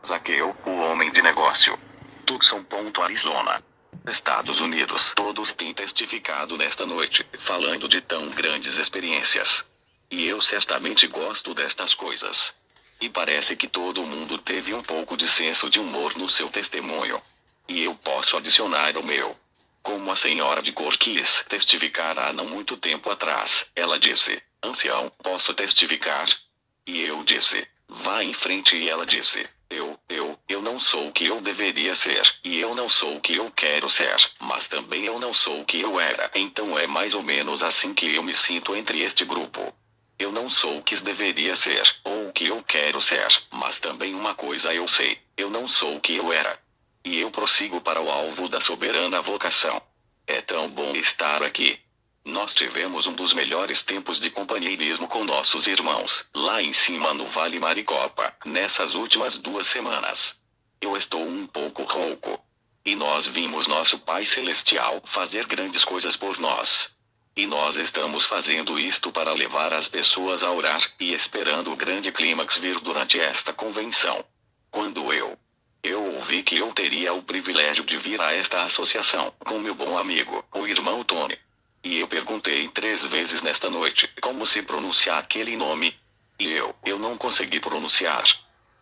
Zaqueu, o homem de negócio. Tucson, Arizona. Estados Unidos. Todos têm testificado nesta noite, falando de tão grandes experiências. E eu certamente gosto destas coisas. E parece que todo mundo teve um pouco de senso de humor no seu testemunho. E eu posso adicionar o meu. Como a senhora de cor quis testificar há não muito tempo atrás, ela disse: ancião, posso testificar? E eu disse: vá em frente. E ela disse: eu não sou o que eu deveria ser, e eu não sou o que eu quero ser, mas também eu não sou o que eu era. Então é mais ou menos assim que eu me sinto entre este grupo. Eu não sou o que deveria ser, ou o que eu quero ser, mas também uma coisa eu sei: eu não sou o que eu era. E eu prossigo para o alvo da soberana vocação. É tão bom estar aqui. Nós tivemos um dos melhores tempos de companheirismo com nossos irmãos, lá em cima no Vale Maricopa, nessas últimas 2 semanas. Eu estou um pouco rouco. E nós vimos nosso Pai Celestial fazer grandes coisas por nós. E nós estamos fazendo isto para levar as pessoas a orar, e esperando o grande clímax vir durante esta convenção. Quando eu ouvi que eu teria o privilégio de vir a esta associação, com meu bom amigo, o irmão Tony. E eu perguntei 3 vezes nesta noite como se pronunciar aquele nome. E eu não consegui pronunciar.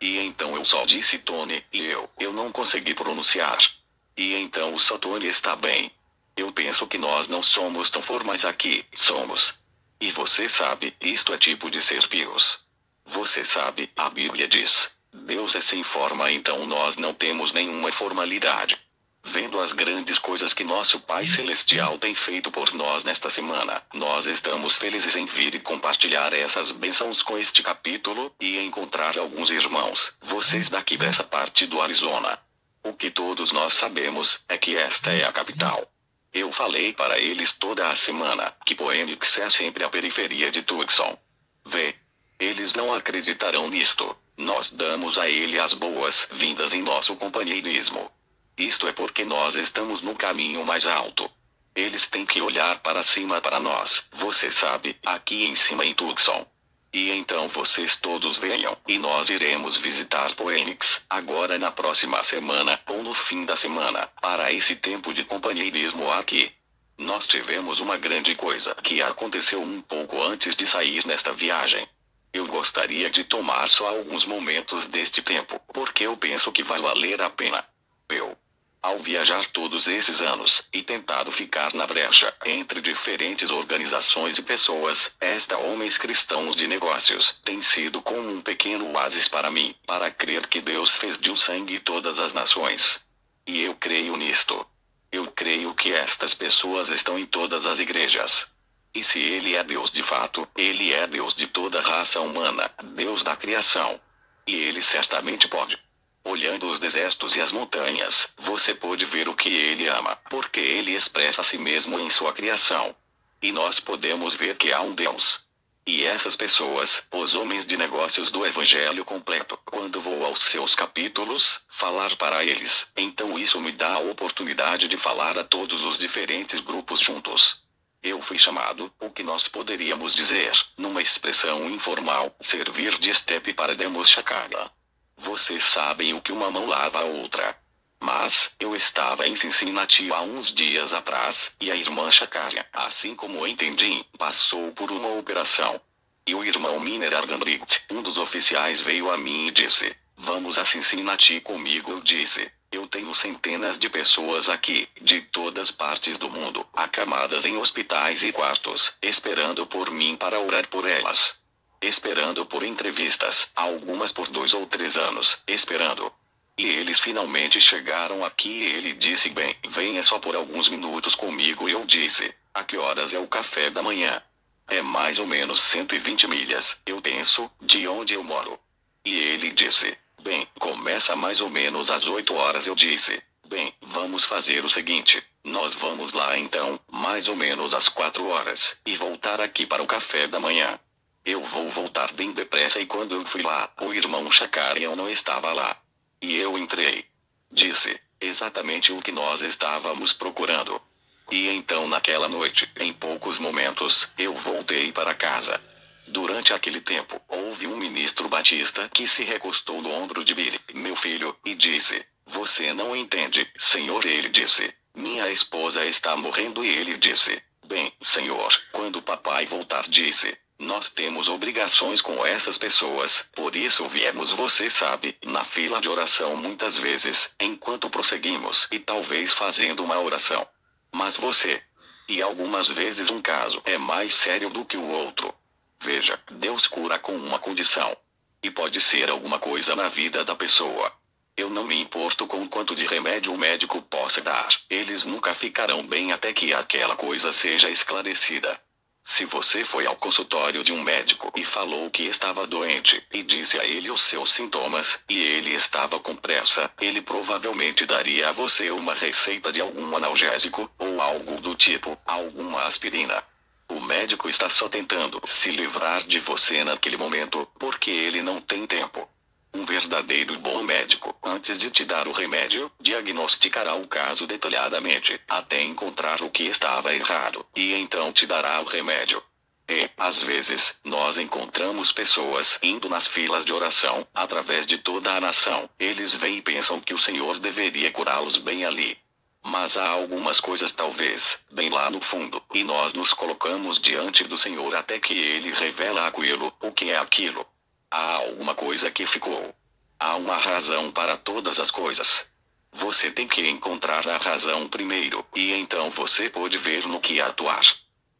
E então eu só disse Tony, e eu não consegui pronunciar. E então o só Tony está bem. Eu penso que nós não somos tão formais aqui, somos. E você sabe, isto é tipo de ser pios. Você sabe, a Bíblia diz: Deus é sem forma, então nós não temos nenhuma formalidade. Vendo as grandes coisas que nosso Pai Celestial tem feito por nós nesta semana, nós estamos felizes em vir e compartilhar essas bênçãos com este capítulo, e encontrar alguns irmãos, vocês daqui dessa parte do Arizona. O que todos nós sabemos, é que esta é a capital. Eu falei para eles toda a semana, que Phoenix é sempre a periferia de Tucson. Vê. Eles não acreditarão nisto. Nós damos a ele as boas-vindas em nosso companheirismo. Isto é porque nós estamos no caminho mais alto. Eles têm que olhar para cima para nós, você sabe, aqui em cima em Tucson. E então vocês todos venham, e nós iremos visitar Phoenix, agora na próxima semana, ou no fim da semana, para esse tempo de companheirismo aqui. Nós tivemos uma grande coisa que aconteceu um pouco antes de sair nesta viagem. Eu gostaria de tomar só alguns momentos deste tempo, porque eu penso que vai valer a pena. Ao viajar todos esses anos, e tentado ficar na brecha, entre diferentes organizações e pessoas, homens cristãos de negócios, tem sido como um pequeno oásis para mim, para crer que Deus fez de um sangue todas as nações. E eu creio nisto. Eu creio que estas pessoas estão em todas as igrejas. E se Ele é Deus de fato, Ele é Deus de toda a raça humana, Deus da criação. E Ele certamente pode. Olhando os desertos e as montanhas, você pode ver o que ele ama, porque ele expressa a si mesmo em sua criação. E nós podemos ver que há um Deus. E essas pessoas, os homens de negócios do Evangelho completo, quando vou aos seus capítulos, falar para eles, então isso me dá a oportunidade de falar a todos os diferentes grupos juntos. Eu fui chamado, o que nós poderíamos dizer, numa expressão informal, servir de estepe para Demos Chakara. Vocês sabem o que uma mão lava a outra. Mas, eu estava em Cincinnati há uns dias atrás, e a irmã Chakaria, assim como entendi, passou por uma operação. E o irmão Miner Arganbricht, um dos oficiais, veio a mim e disse: vamos a Cincinnati comigo. Eu disse: eu tenho centenas de pessoas aqui, de todas partes do mundo, acamadas em hospitais e quartos, esperando por mim para orar por elas. Esperando por entrevistas, algumas por 2 ou 3 anos, esperando. E eles finalmente chegaram aqui e ele disse: bem, venha só por alguns minutos comigo. Eu disse: a que horas é o café da manhã? É mais ou menos 120 milhas, eu penso, de onde eu moro. E ele disse: bem, começa mais ou menos às 8 horas. Eu disse: bem, vamos fazer o seguinte, nós vamos lá então, mais ou menos às 4 horas, e voltar aqui para o café da manhã. Eu vou voltar bem depressa. E quando eu fui lá, o irmão Chakarian não estava lá. E eu entrei. Disse: exatamente o que nós estávamos procurando. E então naquela noite, em poucos momentos, eu voltei para casa. Durante aquele tempo, houve um ministro batista que se recostou no ombro de Billy, meu filho, e disse: Você não entende, senhor. Ele disse: Minha esposa está morrendo. E ele disse: Bem, senhor, quando papai voltar, disse: Nós temos obrigações com essas pessoas, por isso viemos, você sabe, na fila de oração muitas vezes, enquanto prosseguimos e talvez fazendo uma oração. Mas você. E algumas vezes um caso é mais sério do que o outro. Veja, Deus cura com uma condição. E pode ser alguma coisa na vida da pessoa. Eu não me importo com o quanto de remédio o médico possa dar. Eles nunca ficarão bem até que aquela coisa seja esclarecida. Se você foi ao consultório de um médico e falou que estava doente, e disse a ele os seus sintomas, e ele estava com pressa, ele provavelmente daria a você uma receita de algum analgésico, ou algo do tipo, alguma aspirina. O médico está só tentando se livrar de você naquele momento, porque ele não tem tempo. Um verdadeiro bom médico, antes de te dar o remédio, diagnosticará o caso detalhadamente, até encontrar o que estava errado, e então te dará o remédio. E, às vezes, nós encontramos pessoas indo nas filas de oração, através de toda a nação. Eles vêm e pensam que o Senhor deveria curá-los bem ali. Mas há algumas coisas talvez, bem lá no fundo, e nós nos colocamos diante do Senhor até que Ele revela aquilo, o que é aquilo. Há alguma coisa que ficou. Há uma razão para todas as coisas. Você tem que encontrar a razão primeiro, e então você pode ver no que atuar.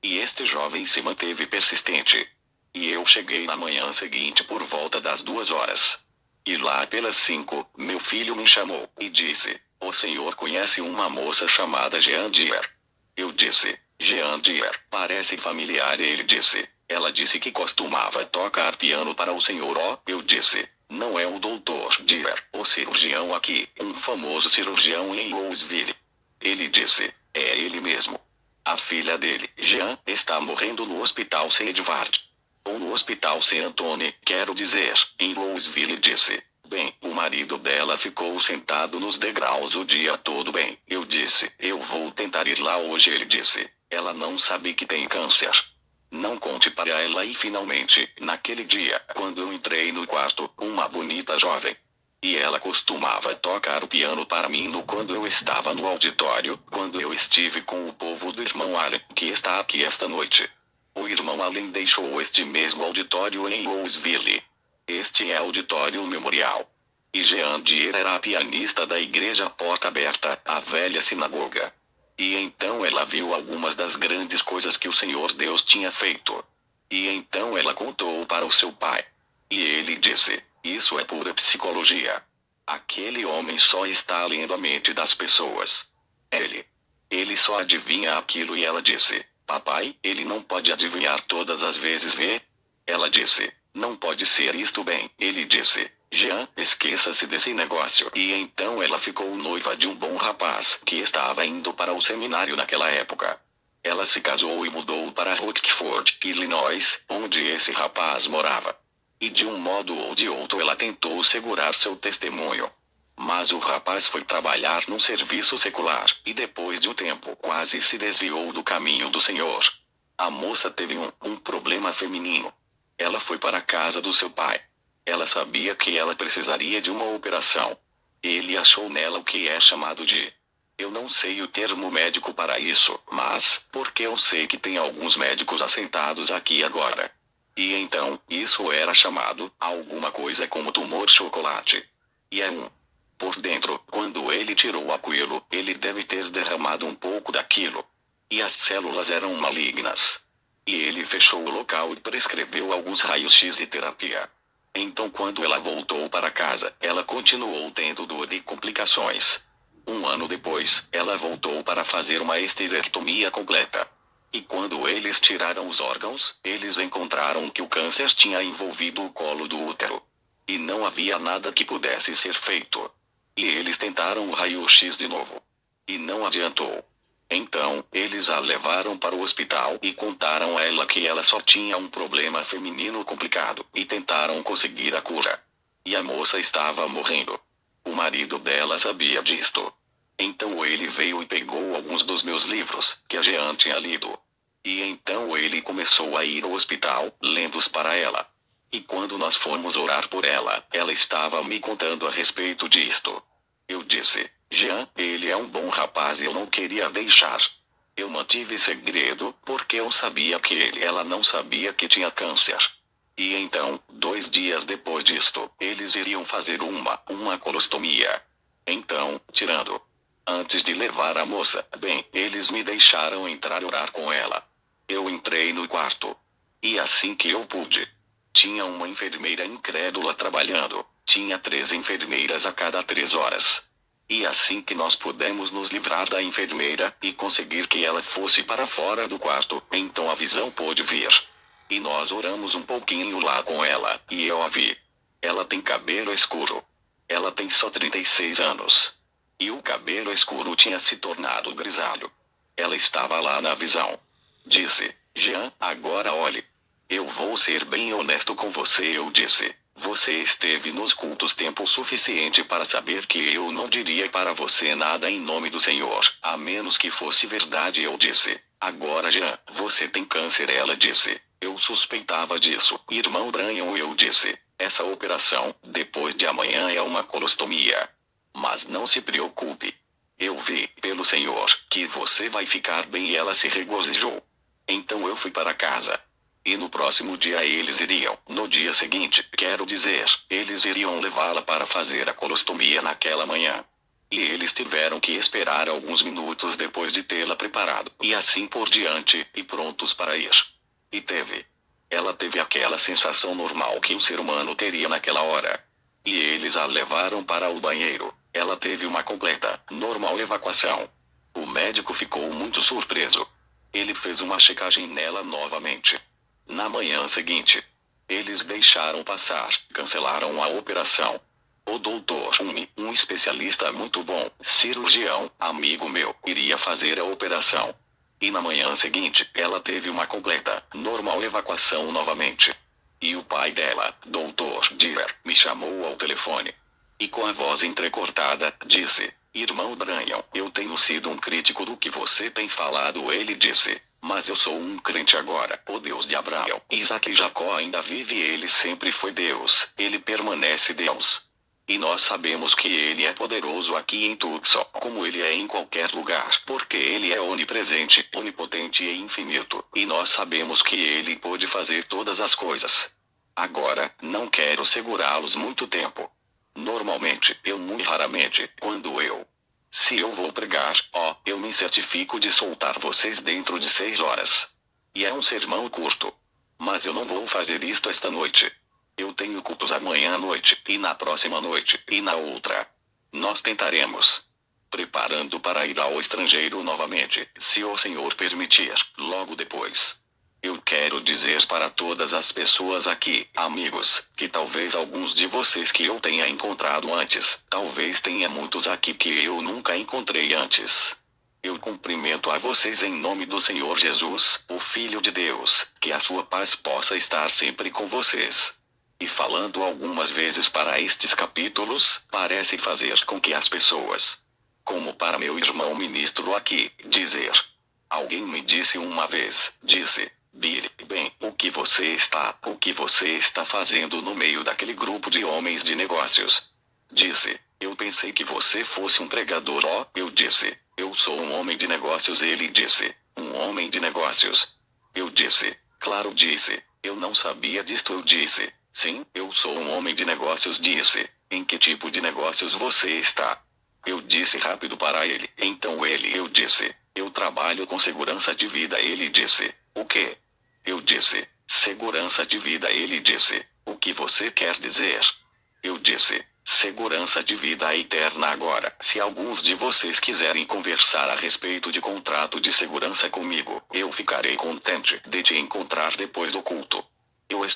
E este jovem se manteve persistente. E eu cheguei na manhã seguinte por volta das 2 horas. E lá pelas 5, meu filho me chamou, e disse: O senhor conhece uma moça chamada Jean Dier? Eu disse: Jean Dier, parece familiar. Ele disse: Ela disse que costumava tocar piano para o senhor. Eu disse: Não é o doutor Dier, o cirurgião aqui, um famoso cirurgião em Louisville. Ele disse: É ele mesmo. A filha dele, Jean, está morrendo no hospital St. Edward. Ou no hospital St. Anthony, quero dizer, em Louisville. Disse: Bem, o marido dela ficou sentado nos degraus o dia todo. Bem, eu disse: Eu vou tentar ir lá hoje. Ele disse: Ela não sabe que tem câncer. Não conte para ela. E finalmente, naquele dia, quando eu entrei no quarto, uma bonita jovem. E ela costumava tocar o piano para mim quando eu estava no auditório, quando eu estive com o povo do irmão Allen, que está aqui esta noite. O irmão Allen deixou este mesmo auditório em Louisville. Este é auditório memorial. E Jean Dier era a pianista da igreja Porta Aberta, a velha sinagoga. E então ela viu algumas das grandes coisas que o Senhor Deus tinha feito. E então ela contou para o seu pai. E ele disse: Isso é pura psicologia. Aquele homem só está lendo a mente das pessoas. Ele só adivinha aquilo. E ela disse: Papai, ele não pode adivinhar todas as vezes. Vê? Ela disse: Não pode ser isto. Bem, ele disse: Jean, esqueça-se desse negócio. E então ela ficou noiva de um bom rapaz que estava indo para o seminário naquela época. Ela se casou e mudou para Rockford, Illinois, onde esse rapaz morava. E de um modo ou de outro ela tentou segurar seu testemunho. Mas o rapaz foi trabalhar num serviço secular, e depois de um tempo quase se desviou do caminho do Senhor. A moça teve um problema feminino. Ela foi para a casa do seu pai. Ela sabia que ela precisaria de uma operação. Ele achou nela o que é chamado de... Eu não sei o termo médico para isso, mas, porque eu sei que tem alguns médicos assentados aqui agora. E então, isso era chamado, alguma coisa como tumor chocolate. E é por dentro, quando ele tirou aquilo, ele deve ter derramado um pouco daquilo. E as células eram malignas. E ele fechou o local e prescreveu alguns raios-x e terapia. Então quando ela voltou para casa, ela continuou tendo dor e complicações. Um ano depois, ela voltou para fazer uma esterectomia completa. E quando eles tiraram os órgãos, eles encontraram que o câncer tinha envolvido o colo do útero. E não havia nada que pudesse ser feito. E eles tentaram o raio-x de novo. E não adiantou. Então, eles a levaram para o hospital e contaram a ela que ela só tinha um problema feminino complicado, e tentaram conseguir a cura. E a moça estava morrendo. O marido dela sabia disto. Então ele veio e pegou alguns dos meus livros, que a Jean tinha lido. E então ele começou a ir ao hospital, lendo para ela. E quando nós fomos orar por ela, ela estava me contando a respeito disto. Eu disse, Jean, ele é um bom rapaz e eu não queria deixar. Eu mantive segredo, porque eu sabia que ela não sabia que tinha câncer. E então, 2 dias depois disto, eles iriam fazer uma colostomia. Então, tirando. Antes de levar a moça, bem, eles me deixaram entrar e orar com ela. Eu entrei no quarto. E assim que eu pude. Tinha uma enfermeira incrédula trabalhando. Tinha 3 enfermeiras a cada 3 horas. E assim que nós pudemos nos livrar da enfermeira e conseguir que ela fosse para fora do quarto, então a visão pôde vir. E nós oramos um pouquinho lá com ela, e eu a vi. Ela tem cabelo escuro. Ela tem só 36 anos. E o cabelo escuro tinha se tornado grisalho. Ela estava lá na visão. Disse, Jean, agora olhe. Eu vou ser bem honesto com você, eu disse. Você esteve nos cultos tempo suficiente para saber que eu não diria para você nada em nome do Senhor, a menos que fosse verdade, eu disse. Agora, Jean, você tem câncer, ela disse. Eu suspeitava disso, irmão Branham, eu disse. Essa operação, depois de amanhã, é uma colostomia. Mas não se preocupe. Eu vi, pelo Senhor, que você vai ficar bem, e ela se regozijou. Então eu fui para casa. E no próximo dia eles iriam, no dia seguinte, quero dizer, eles iriam levá-la para fazer a colostomia naquela manhã. E eles tiveram que esperar alguns minutos depois de tê-la preparado, e assim por diante, e prontos para ir. E ela teve aquela sensação normal que o ser humano teria naquela hora. E eles a levaram para o banheiro. Ela teve uma completa, normal evacuação. O médico ficou muito surpreso. Ele fez uma checagem nela novamente. Na manhã seguinte, eles deixaram passar, cancelaram a operação. O doutor, um especialista muito bom, cirurgião, amigo meu, iria fazer a operação. E na manhã seguinte, ela teve uma completa, normal evacuação novamente. E o pai dela, Dr. Dyer, me chamou ao telefone. E com a voz entrecortada, disse, irmão Branham, eu tenho sido um crítico do que você tem falado, ele disse. Mas eu sou um crente agora. O Deus de Abraão, Isaque e Jacó ainda vive, ele sempre foi Deus, ele permanece Deus. E nós sabemos que ele é poderoso aqui em Tucson, como ele é em qualquer lugar, porque ele é onipresente, onipotente e infinito, e nós sabemos que ele pode fazer todas as coisas. Agora, não quero segurá-los muito tempo. Normalmente, eu muito raramente, se eu vou pregar, eu me certifico de soltar vocês dentro de 6 horas. E é um sermão curto. Mas eu não vou fazer isto esta noite. Eu tenho cultos amanhã à noite, e na próxima noite, e na outra. Nós tentaremos. Preparando para ir ao estrangeiro novamente, se o Senhor permitir, logo depois. Eu quero dizer para todas as pessoas aqui, amigos, que talvez alguns de vocês que eu tenha encontrado antes, talvez tenha muitos aqui que eu nunca encontrei antes. Eu cumprimento a vocês em nome do Senhor Jesus, o Filho de Deus, que a sua paz possa estar sempre com vocês. E falando algumas vezes para estes capítulos, parece fazer com que as pessoas, como para meu irmão ministro aqui, dizer. Alguém me disse uma vez, Billy, bem, o que você está fazendo no meio daquele grupo de homens de negócios? Disse, eu pensei que você fosse um pregador. Eu disse, eu sou um homem de negócios. Ele disse, um homem de negócios. Eu disse, claro, disse, eu não sabia disto. Eu disse, sim, eu sou um homem de negócios. Disse, em que tipo de negócios você está? Eu disse rápido para ele. Então eu disse, eu trabalho com segurança de vida. Ele disse, o quê? Eu disse, segurança de vida. Ele disse, o que você quer dizer? Eu disse, segurança de vida eterna. Agora, se alguns de vocês quiserem conversar a respeito de contrato de segurança comigo, eu ficarei contente de te encontrar depois do culto. Eu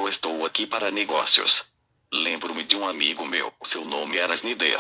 estou aqui para negócios. Lembro-me de um amigo meu, seu nome era Snyder.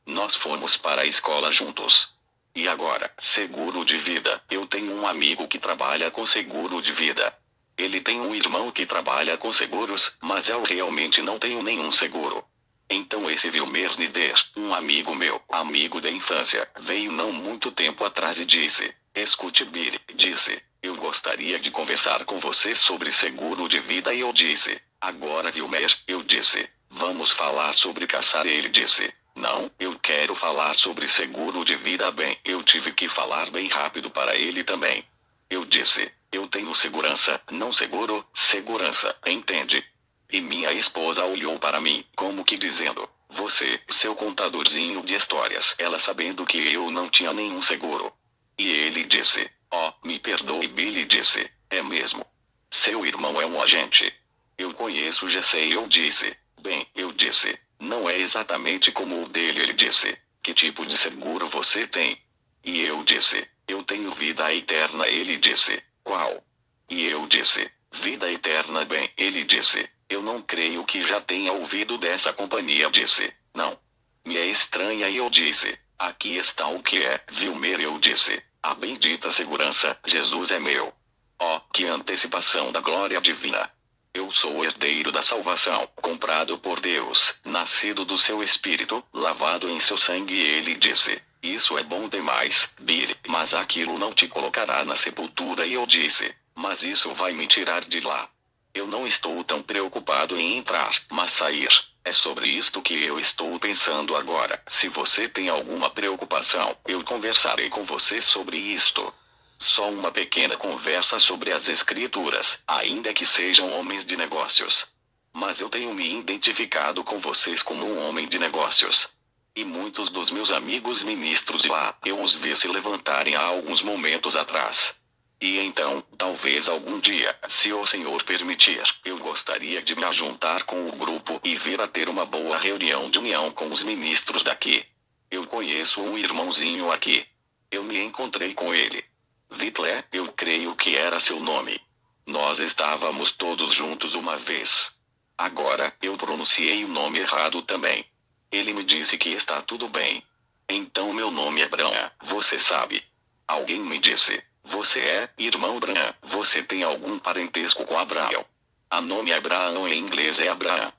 Nós fomos para a escola juntos. E agora, seguro de vida. Eu tenho um amigo que trabalha com seguro de vida. Ele tem um irmão que trabalha com seguros, mas eu realmente não tenho nenhum seguro. Então esse Wilmer Snyder, um amigo meu, amigo da infância, veio não muito tempo atrás e disse, Escute, Billy, disse. Eu gostaria de conversar com você sobre seguro de vida e eu disse. Agora, Wilmer, eu disse. Vamos falar sobre caçar, ele disse. Não, eu quero falar sobre seguro de vida. Bem, eu tive que falar bem rápido para ele também. Eu disse. Eu tenho segurança, não seguro, segurança, entende? E minha esposa olhou para mim, como que dizendo, você, seu contadorzinho de histórias, ela sabendo que eu não tinha nenhum seguro. E ele disse, me perdoe, Billy disse, é mesmo. Seu irmão é um agente. Eu conheço Jesse, eu disse. Bem, eu disse, não é exatamente como o dele, ele disse. Que tipo de seguro você tem? E eu disse, eu tenho vida eterna, ele disse. Qual? E eu disse, vida eterna. Bem, ele disse, eu não creio que já tenha ouvido dessa companhia, disse, não. Me é estranha e eu disse, aqui está o que é, Wilmer, eu disse, a bendita segurança, Jesus é meu. Que antecipação da glória divina. Eu sou o herdeiro da salvação, comprado por Deus, nascido do seu espírito, lavado em seu sangue, ele disse. Isso é bom demais, Billy, mas aquilo não te colocará na sepultura, e eu disse, mas isso vai me tirar de lá. Eu não estou tão preocupado em entrar, mas sair. É sobre isto que eu estou pensando agora. Se você tem alguma preocupação, eu conversarei com você sobre isto. Só uma pequena conversa sobre as escrituras, ainda que sejam homens de negócios. Mas eu tenho me identificado com vocês como um homem de negócios. E muitos dos meus amigos ministros de lá, eu os vi se levantarem há alguns momentos atrás. E então, talvez algum dia, se o Senhor permitir, eu gostaria de me ajuntar com o grupo e vir a ter uma boa reunião de união com os ministros daqui. Eu conheço um irmãozinho aqui. Eu me encontrei com ele. Vitler, eu creio que era seu nome. Nós estávamos todos juntos uma vez. Agora, eu pronunciei o nome errado também. Ele me disse que está tudo bem. Então meu nome é Bran, você sabe. Alguém me disse, você é, irmão Bran, você tem algum parentesco com Abraão? A nome Abraão em inglês é Abraham.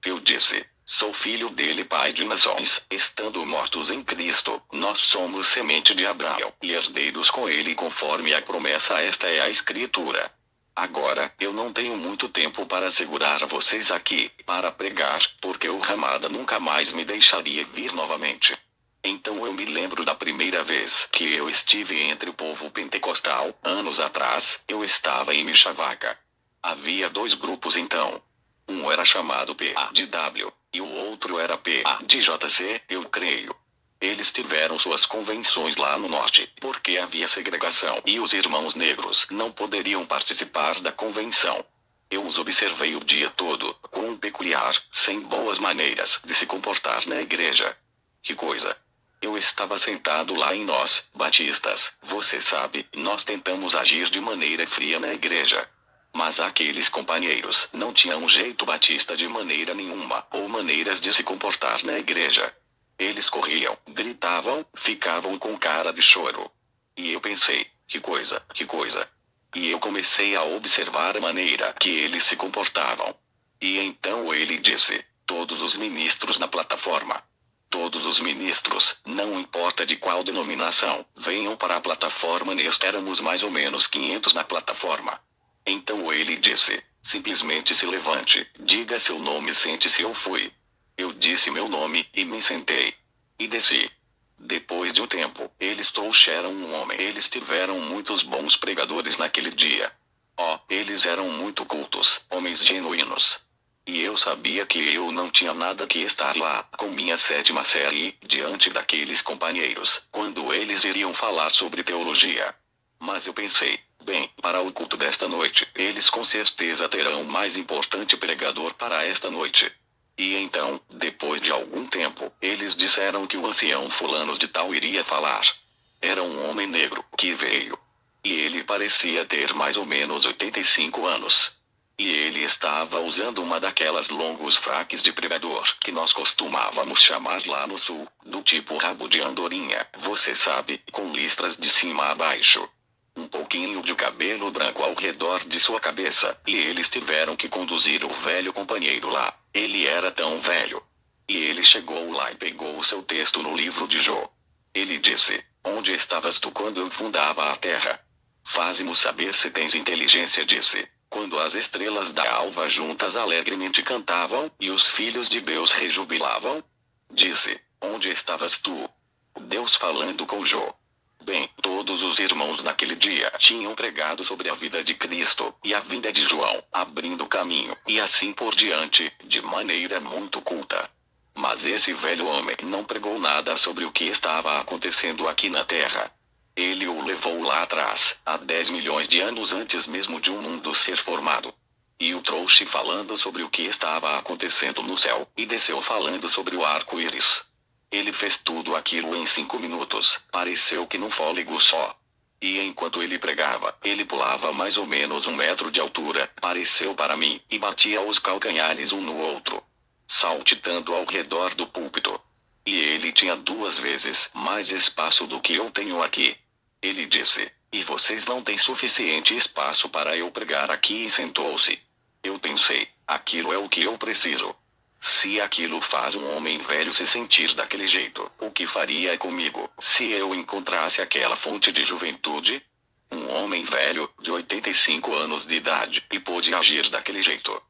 Eu disse, sou filho dele, pai de nações, estando mortos em Cristo, nós somos semente de Abraão, e herdeiros com ele conforme a promessa, esta é a escritura. Agora, eu não tenho muito tempo para segurar vocês aqui, para pregar, porque o Ramada nunca mais me deixaria vir novamente. Então eu me lembro da primeira vez que eu estive entre o povo pentecostal, anos atrás, eu estava em Mishawaka. Havia dois grupos então. Um era chamado PADW, e o outro era PADJC, eu creio. Eles tiveram suas convenções lá no norte, porque havia segregação e os irmãos negros não poderiam participar da convenção. Eu os observei o dia todo, com um peculiar, sem boas maneiras de se comportar na igreja. Que coisa! Eu estava sentado lá e nós, batistas, você sabe, nós tentamos agir de maneira fria na igreja. Mas aqueles companheiros não tinham um jeito batista de maneira nenhuma, ou maneiras de se comportar na igreja. Eles corriam, gritavam, ficavam com cara de choro. E eu pensei, que coisa, que coisa. E eu comecei a observar a maneira que eles se comportavam. E então ele disse, todos os ministros na plataforma. Todos os ministros, não importa de qual denominação, venham para a plataforma. Neste éramos mais ou menos 500 na plataforma. Então ele disse, simplesmente se levante, diga seu nome, sente-se. Eu fui. Eu disse meu nome, e me sentei. E desci. Depois de um tempo, eles trouxeram um homem. Eles tiveram muitos bons pregadores naquele dia. Eles eram muito cultos, homens genuínos. E eu sabia que eu não tinha nada que estar lá, com minha 7ª série, diante daqueles companheiros, quando eles iriam falar sobre teologia. Mas eu pensei, bem, para o culto desta noite, eles com certeza terão o mais importante pregador para esta noite. E então, depois de algum tempo, eles disseram que o ancião fulanos de tal iria falar. Era um homem negro, que veio. E ele parecia ter mais ou menos 85 anos. E ele estava usando uma daquelas longos fraques de pregador, que nós costumávamos chamar lá no sul, do tipo rabo de andorinha, você sabe, com listras de cima a baixo. Um pouquinho de cabelo branco ao redor de sua cabeça, e eles tiveram que conduzir o velho companheiro lá. Ele era tão velho. E ele chegou lá e pegou o seu texto no livro de Jó. Ele disse: Onde estavas tu quando eu fundava a terra? Faze-mo saber se tens inteligência, disse. Quando as estrelas da alva juntas alegremente cantavam, e os filhos de Deus rejubilavam? Disse: Onde estavas tu? Deus falando com Jó. Bem, todos os irmãos naquele dia tinham pregado sobre a vida de Cristo, e a vinda de João, abrindo caminho, e assim por diante, de maneira muito culta. Mas esse velho homem não pregou nada sobre o que estava acontecendo aqui na Terra. Ele o levou lá atrás, há 10 milhões de anos antes mesmo de um mundo ser formado. E o trouxe falando sobre o que estava acontecendo no céu, e desceu falando sobre o arco-íris. Ele fez tudo aquilo em 5 minutos, pareceu que num fôlego só. E enquanto ele pregava, ele pulava mais ou menos 1 metro de altura, pareceu para mim, e batia os calcanhares um no outro, saltitando ao redor do púlpito. E ele tinha 2 vezes mais espaço do que eu tenho aqui. Ele disse: E vocês não têm suficiente espaço para eu pregar aqui, e sentou-se. Eu pensei: aquilo é o que eu preciso. Se aquilo faz um homem velho se sentir daquele jeito, o que faria comigo, se eu encontrasse aquela fonte de juventude? Um homem velho, de 85 anos de idade, e pôde agir daquele jeito.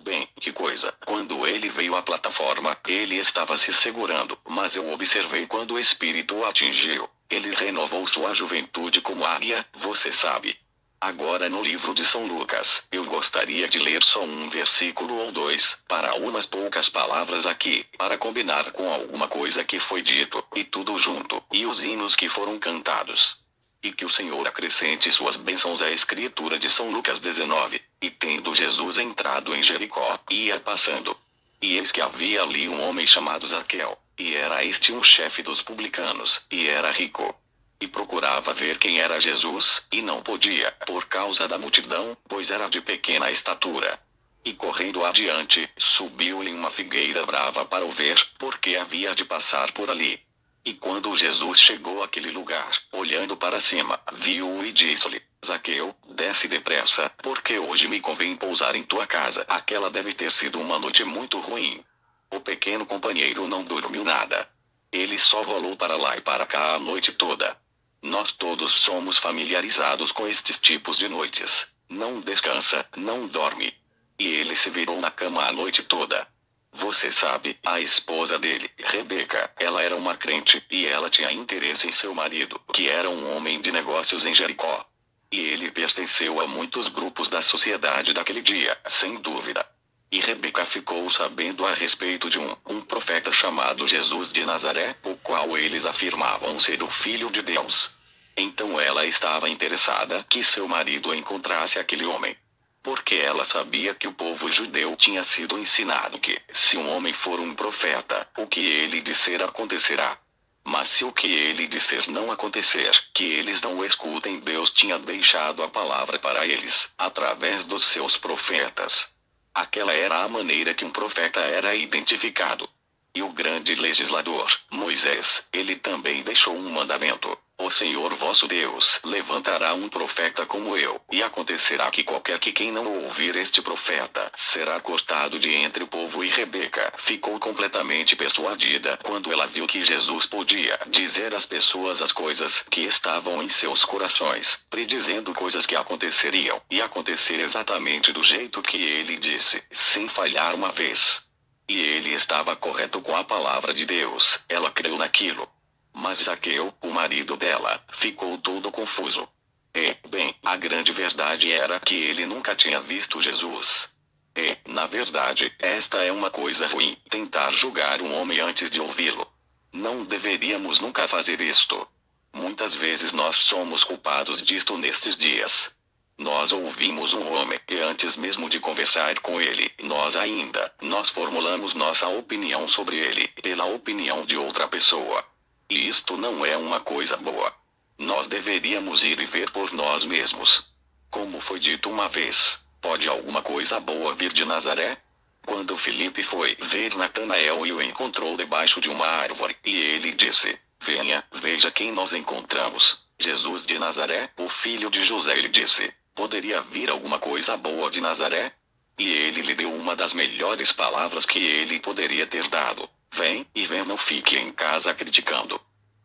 Bem, que coisa, quando ele veio à plataforma, ele estava se segurando, mas eu observei quando o espírito o atingiu. Ele renovou sua juventude como águia, você sabe. Agora no livro de São Lucas, eu gostaria de ler só um versículo ou 2, para umas poucas palavras aqui, para combinar com alguma coisa que foi dito, e tudo junto, e os hinos que foram cantados. E que o Senhor acrescente suas bênçãos à escritura de São Lucas 19. E tendo Jesus entrado em Jericó, ia passando. E eis que havia ali um homem chamado Zaqueu, e era este um chefe dos publicanos, e era rico. E procurava ver quem era Jesus, e não podia, por causa da multidão, pois era de pequena estatura. E correndo adiante, subiu em uma figueira brava para o ver, porque havia de passar por ali. E quando Jesus chegou àquele lugar, olhando para cima, viu-o e disse-lhe: Zaqueu, desce depressa, porque hoje me convém pousar em tua casa. Aquela deve ter sido uma noite muito ruim. O pequeno companheiro não dormiu nada. Ele só rolou para lá e para cá a noite toda. Nós todos somos familiarizados com estes tipos de noites. Não descansa, não dorme. E ele se virou na cama a noite toda. Você sabe, a esposa dele, Rebeca, ela era uma crente, e ela tinha interesse em seu marido, que era um homem de negócios em Jericó. E ele pertenceu a muitos grupos da sociedade daquele dia, sem dúvida. E Rebeca ficou sabendo a respeito de um profeta chamado Jesus de Nazaré, o qual eles afirmavam ser o Filho de Deus. Então ela estava interessada que seu marido encontrasse aquele homem. Porque ela sabia que o povo judeu tinha sido ensinado que, se um homem for um profeta, o que ele disser acontecerá. Mas se o que ele disser não acontecer, que eles não o escutem. Deus tinha deixado a palavra para eles, através dos seus profetas. Aquela era a maneira que um profeta era identificado. E o grande legislador, Moisés, ele também deixou um mandamento: o Senhor vosso Deus levantará um profeta como eu, e acontecerá que qualquer que quem não ouvir este profeta, será cortado de entre o povo. E Rebeca ficou completamente persuadida quando ela viu que Jesus podia dizer às pessoas as coisas que estavam em seus corações, predizendo coisas que aconteceriam, e acontecer exatamente do jeito que ele disse, sem falhar uma vez. E ele estava correto com a palavra de Deus, ela creu naquilo. Mas Zaqueu, o marido dela, ficou todo confuso. E, bem, a grande verdade era que ele nunca tinha visto Jesus. E, na verdade, esta é uma coisa ruim, tentar julgar um homem antes de ouvi-lo. Não deveríamos nunca fazer isto. Muitas vezes nós somos culpados disto nestes dias. Nós ouvimos um homem, e antes mesmo de conversar com ele, nós formulamos nossa opinião sobre ele, pela opinião de outra pessoa. E isto não é uma coisa boa. Nós deveríamos ir e ver por nós mesmos. Como foi dito uma vez, pode alguma coisa boa vir de Nazaré? Quando Filipe foi ver Natanael e o encontrou debaixo de uma árvore, e ele disse: Venha, veja quem nós encontramos. Jesus de Nazaré, o filho de José. Ele disse: poderia vir alguma coisa boa de Nazaré? E ele lhe deu uma das melhores palavras que ele poderia ter dado: vem, e vem, não fique em casa criticando.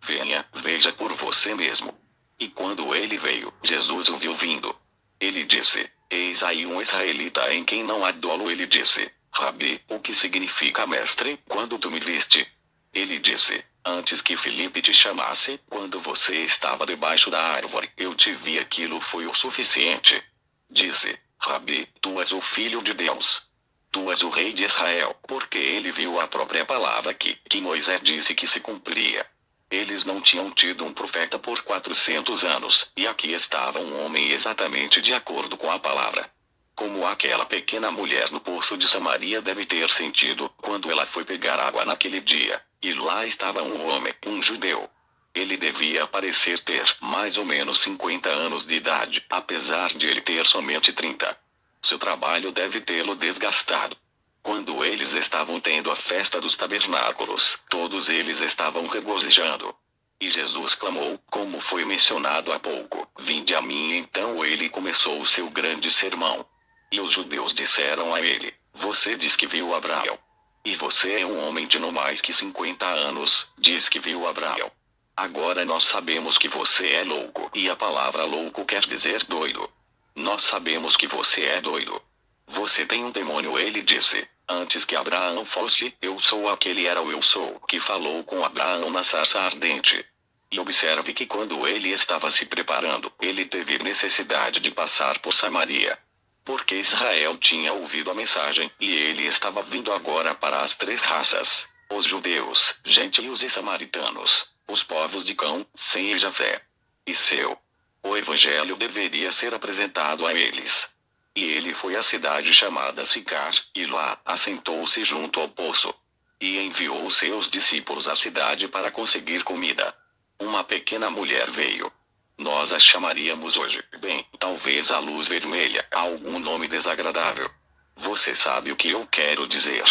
Venha, veja por você mesmo. E quando ele veio, Jesus o viu vindo. Ele disse: Eis aí um israelita em quem não há dolo. Ele disse: Rabi, o que significa mestre, quando tu me viste? Ele disse: Antes que Filipe te chamasse, quando você estava debaixo da árvore, eu te vi. Aquilo foi o suficiente. Disse: Rabi, tu és o filho de Deus. Tu és o rei de Israel, porque ele viu a própria palavra que Moisés disse que se cumpria. Eles não tinham tido um profeta por 400 anos, e aqui estava um homem exatamente de acordo com a palavra. Como aquela pequena mulher no poço de Samaria deve ter sentido, quando ela foi pegar água naquele dia, e lá estava um homem, um judeu. Ele devia parecer ter mais ou menos 50 anos de idade, apesar de ele ter somente 30. Seu trabalho deve tê-lo desgastado. Quando eles estavam tendo a festa dos tabernáculos, todos eles estavam regozijando. E Jesus clamou, como foi mencionado há pouco: Vinde a mim. Então ele começou o seu grande sermão. E os judeus disseram a ele: Você diz que viu Abraão. E você é um homem de não mais que 50 anos, diz que viu Abraão. Agora nós sabemos que você é louco. E a palavra louco quer dizer doido. Nós sabemos que você é doido. Você tem um demônio. Ele disse: Antes que Abraão fosse, eu sou aquele era o eu sou, que falou com Abraão na sarça ardente. E observe que quando ele estava se preparando, ele teve necessidade de passar por Samaria. Porque Israel tinha ouvido a mensagem, e ele estava vindo agora para as três raças: os judeus, gentios e samaritanos, os povos de Cão, Sem e Jafé. E seu. O evangelho deveria ser apresentado a eles. E ele foi à cidade chamada Sicar, e lá assentou-se junto ao poço. E enviou seus discípulos à cidade para conseguir comida. Uma pequena mulher veio. Nós a chamaríamos hoje, bem, talvez a luz vermelha, algum nome desagradável. Você sabe o que eu quero dizer.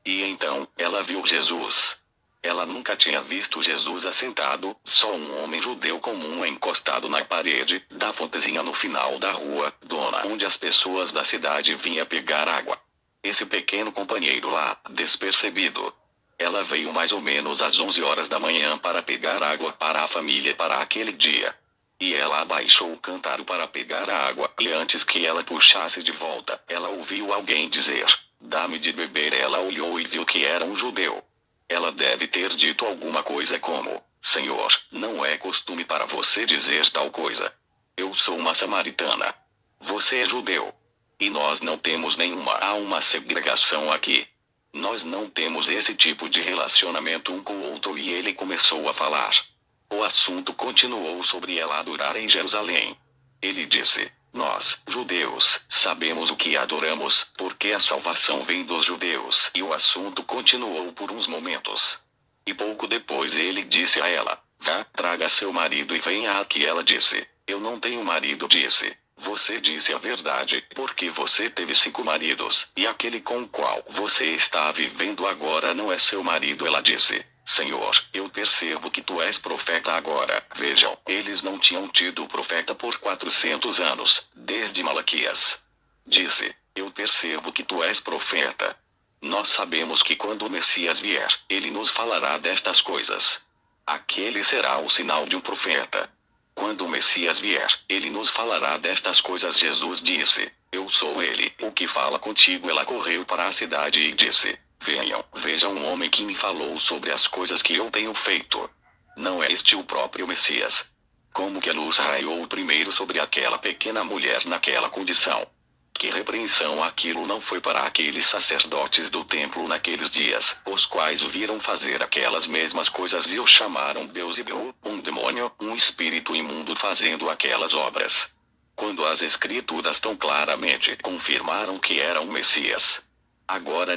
E então, ela viu Jesus. Ela nunca tinha visto Jesus assentado, só um homem judeu comum encostado na parede da fontezinha no final da rua, dona, onde as pessoas da cidade vinham pegar água. Esse pequeno companheiro lá, despercebido. Ela veio mais ou menos às 11 horas da manhã para pegar água para a família para aquele dia. E ela abaixou o cântaro para pegar a água, e antes que ela puxasse de volta, ela ouviu alguém dizer: Dá-me de beber. Ela olhou e viu que era um judeu. Ela deve ter dito alguma coisa como: Senhor, não é costume para você dizer tal coisa. Eu sou uma samaritana. Você é judeu. E nós não temos há uma segregação aqui. Nós não temos esse tipo de relacionamento um com o outro. E ele começou a falar. O assunto continuou sobre ela adorar em Jerusalém. Ele disse: Nós, judeus, sabemos o que adoramos, porque a salvação vem dos judeus. E o assunto continuou por uns momentos. E pouco depois ele disse a ela: Vá, traga seu marido e venha aqui. Ela disse: Eu não tenho marido. Disse: Você disse a verdade, porque você teve 5 maridos, e aquele com o qual você está vivendo agora não é seu marido. Ela disse: Senhor, eu percebo que tu és profeta agora. Vejam, eles não tinham tido profeta por 400 anos, desde Malaquias. Disse: Eu percebo que tu és profeta. Nós sabemos que quando o Messias vier, ele nos falará destas coisas. Aquele será o sinal de um profeta. Quando o Messias vier, ele nos falará destas coisas. Jesus disse: Eu sou ele, o que fala contigo. Ela correu para a cidade e disse: Venham, vejam um homem que me falou sobre as coisas que eu tenho feito. Não é este o próprio Messias? Como que a luz raiou primeiro sobre aquela pequena mulher naquela condição? Que repreensão aquilo não foi para aqueles sacerdotes do templo naqueles dias, os quais o viram fazer aquelas mesmas coisas e o chamaram Beelzebul, um demônio, um espírito imundo fazendo aquelas obras. Quando as escrituras tão claramente confirmaram que era um Messias. Agora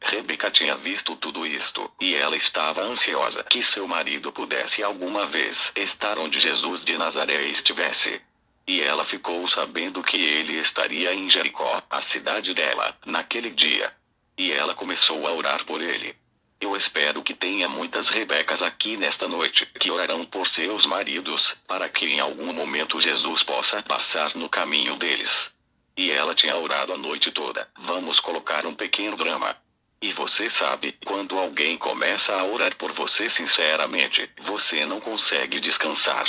Rebeca tinha visto tudo isto, e ela estava ansiosa que seu marido pudesse alguma vez estar onde Jesus de Nazaré estivesse. E ela ficou sabendo que ele estaria em Jericó, a cidade dela, naquele dia. E ela começou a orar por ele. Eu espero que tenha muitas Rebecas aqui nesta noite, que orarão por seus maridos, para que em algum momento Jesus possa passar no caminho deles. E ela tinha orado a noite toda. Vamos colocar um pequeno drama. E você sabe, quando alguém começa a orar por você sinceramente, você não consegue descansar.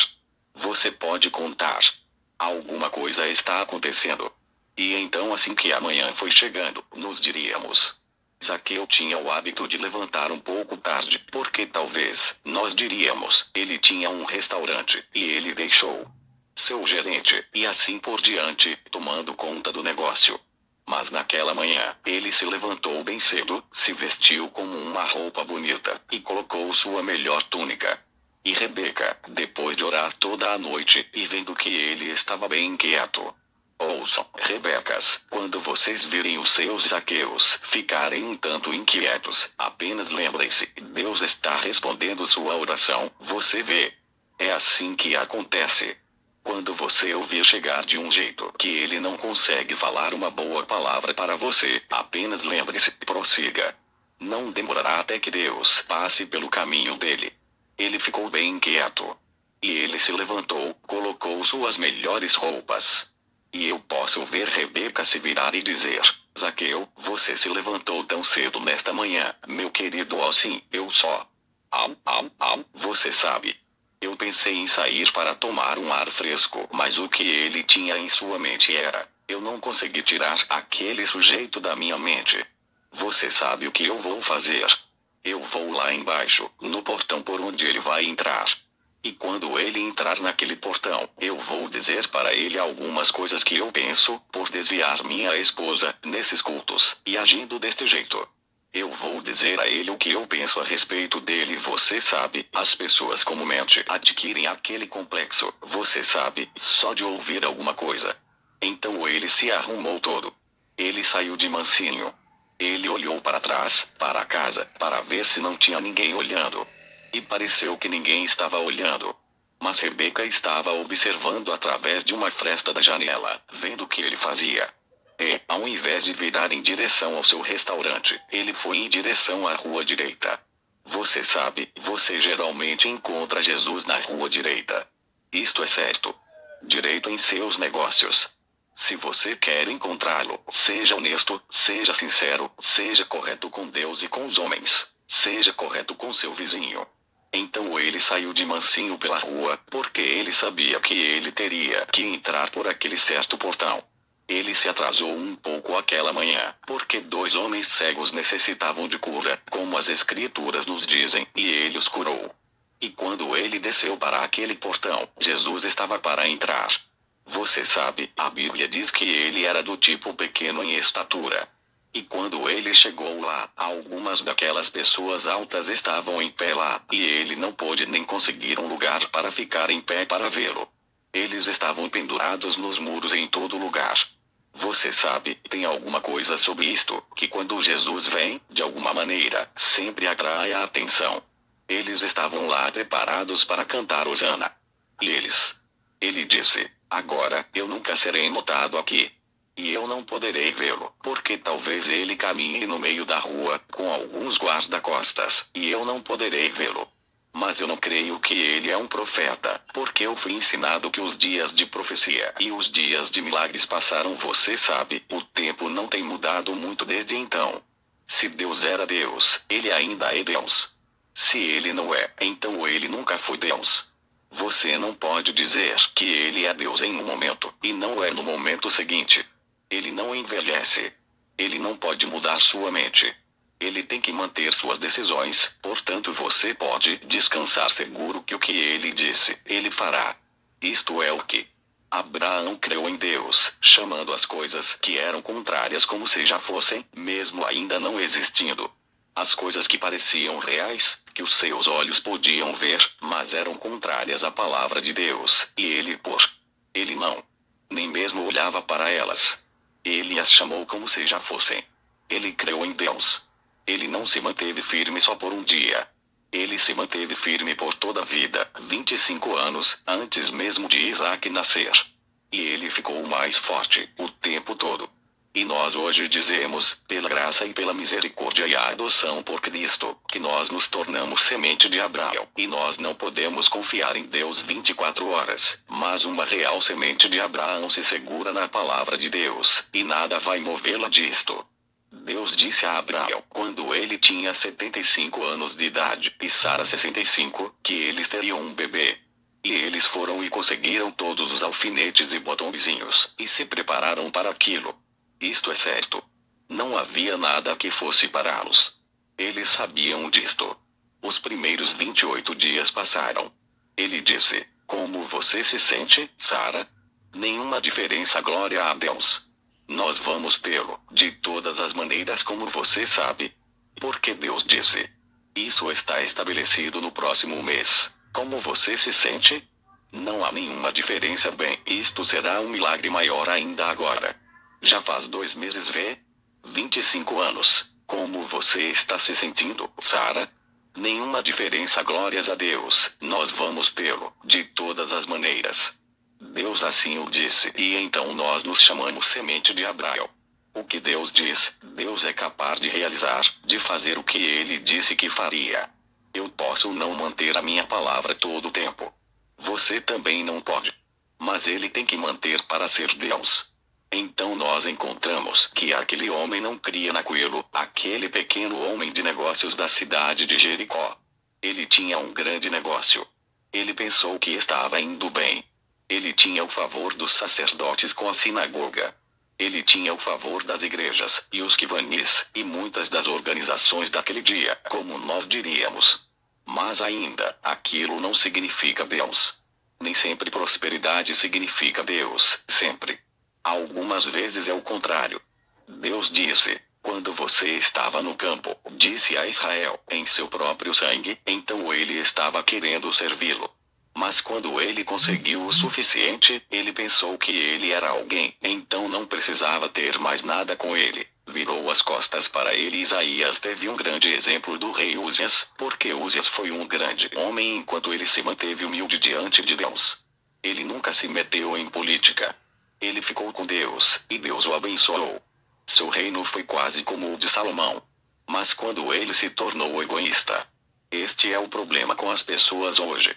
Você pode contar. Alguma coisa está acontecendo. E então assim que a manhã foi chegando, nos diríamos. Zaqueu tinha o hábito de levantar um pouco tarde, porque talvez, nós diríamos, ele tinha um restaurante, e ele deixou seu gerente, e assim por diante, tomando conta do negócio. Mas naquela manhã, ele se levantou bem cedo, se vestiu com uma roupa bonita, e colocou sua melhor túnica. E Rebeca, depois de orar toda a noite, e vendo que ele estava bem inquieto. Ouçam, Rebecas, quando vocês virem os seus Zaqueus ficarem um tanto inquietos, apenas lembrem-se, Deus está respondendo sua oração, você vê. É assim que acontece. Quando você ouvir chegar de um jeito que ele não consegue falar uma boa palavra para você, apenas lembre-se, prossiga. Não demorará até que Deus passe pelo caminho dele. Ele ficou bem inquieto. E ele se levantou, colocou suas melhores roupas. E eu posso ver Rebeca se virar e dizer, Zaqueu, você se levantou tão cedo nesta manhã, meu querido, assim, eu só. Você sabe. Eu pensei em sair para tomar um ar fresco, mas o que ele tinha em sua mente era, eu não consegui tirar aquele sujeito da minha mente. Você sabe o que eu vou fazer? Eu vou lá embaixo, no portão por onde ele vai entrar. E quando ele entrar naquele portão, eu vou dizer para ele algumas coisas que eu penso, por desviar minha esposa, nesses cultos, e agindo deste jeito. Eu vou dizer a ele o que eu penso a respeito dele. Você sabe, as pessoas comumente adquirem aquele complexo, você sabe, só de ouvir alguma coisa. Então ele se arrumou todo. Ele saiu de mansinho. Ele olhou para trás, para a casa, para ver se não tinha ninguém olhando. E pareceu que ninguém estava olhando. Mas Rebeca estava observando através de uma fresta da janela, vendo o que ele fazia. E, ao invés de virar em direção ao seu restaurante, ele foi em direção à rua direita. Você sabe, você geralmente encontra Jesus na rua direita. Isto é certo. Direito em seus negócios. Se você quer encontrá-lo, seja honesto, seja sincero, seja correto com Deus e com os homens. Seja correto com seu vizinho. Então ele saiu de mansinho pela rua, porque ele sabia que ele teria que entrar por aquele certo portão. Ele se atrasou um pouco aquela manhã, porque 2 homens cegos necessitavam de cura, como as escrituras nos dizem, e ele os curou. E quando ele desceu para aquele portão, Jesus estava para entrar. Você sabe, a Bíblia diz que ele era do tipo pequeno em estatura. E quando ele chegou lá, algumas daquelas pessoas altas estavam em pé lá, e ele não pôde nem conseguir um lugar para ficar em pé para vê-lo. Eles estavam pendurados nos muros em todo lugar. Você sabe, tem alguma coisa sobre isto, que quando Jesus vem, de alguma maneira, sempre atrai a atenção. Eles estavam lá preparados para cantar Hosana. E ele disse, agora, eu nunca serei notado aqui. E eu não poderei vê-lo, porque talvez ele caminhe no meio da rua, com alguns guarda-costas, e eu não poderei vê-lo. Mas eu não creio que ele é um profeta, porque eu fui ensinado que os dias de profecia e os dias de milagres passaram. Você sabe, o tempo não tem mudado muito desde então. Se Deus era Deus, ele ainda é Deus. Se ele não é, então ele nunca foi Deus. Você não pode dizer que ele é Deus em um momento, e não é no momento seguinte. Ele não envelhece. Ele não pode mudar sua mente. Ele tem que manter suas decisões, portanto você pode descansar seguro que o que ele disse, ele fará. Isto é o que Abraão creu em Deus, chamando as coisas que eram contrárias como se já fossem, mesmo ainda não existindo. As coisas que pareciam reais, que os seus olhos podiam ver, mas eram contrárias à palavra de Deus, e ele não, nem mesmo olhava para elas. Ele as chamou como se já fossem. Ele creu em Deus. Ele não se manteve firme só por um dia. Ele se manteve firme por toda a vida, 25 anos, antes mesmo de Isaac nascer. E ele ficou mais forte, o tempo todo. E nós hoje dizemos, pela graça e pela misericórdia e a adoção por Cristo, que nós nos tornamos semente de Abraão. E nós não podemos confiar em Deus 24 horas, mas uma real semente de Abraão se segura na palavra de Deus, e nada vai movê-la disto. Deus disse a Abraão, quando ele tinha 75 anos de idade, e Sara 65, que eles teriam um bebê. E eles foram e conseguiram todos os alfinetes e botõezinhos, e se prepararam para aquilo. Isto é certo. Não havia nada que fosse pará-los. Eles sabiam disto. Os primeiros 28 dias passaram. Ele disse, como você se sente, Sara? Nenhuma diferença, glória a Deus. Nós vamos tê-lo, de todas as maneiras, como você sabe. Porque Deus disse. Isso está estabelecido no próximo mês. Como você se sente? Não há nenhuma diferença, bem, isto será um milagre maior ainda agora. Já faz 2 meses, 25 anos. Como você está se sentindo, Sara? Nenhuma diferença, glórias a Deus, nós vamos tê-lo, de todas as maneiras. Deus assim o disse, e então nós nos chamamos semente de Abraão. O que Deus diz, Deus é capaz de realizar, de fazer o que ele disse que faria. Eu posso não manter a minha palavra todo o tempo. Você também não pode. Mas ele tem que manter para ser Deus. Então nós encontramos que aquele homem não cria naquilo, aquele pequeno homem de negócios da cidade de Jericó. Ele tinha um grande negócio. Ele pensou que estava indo bem. Ele tinha o favor dos sacerdotes com a sinagoga. Ele tinha o favor das igrejas, e os quivanis, e muitas das organizações daquele dia, como nós diríamos. Mas ainda, aquilo não significa Deus. Nem sempre prosperidade significa Deus, sempre. Algumas vezes é o contrário. Deus disse, quando você estava no campo, disse a Israel, em seu próprio sangue, então ele estava querendo servi-lo. Mas quando ele conseguiu o suficiente, ele pensou que ele era alguém, então não precisava ter mais nada com ele. Virou as costas para ele. Isaías teve um grande exemplo do rei Uzias, porque Uzias foi um grande homem enquanto ele se manteve humilde diante de Deus. Ele nunca se meteu em política. Ele ficou com Deus, e Deus o abençoou. Seu reino foi quase como o de Salomão. Mas quando ele se tornou egoísta. Este é o problema com as pessoas hoje.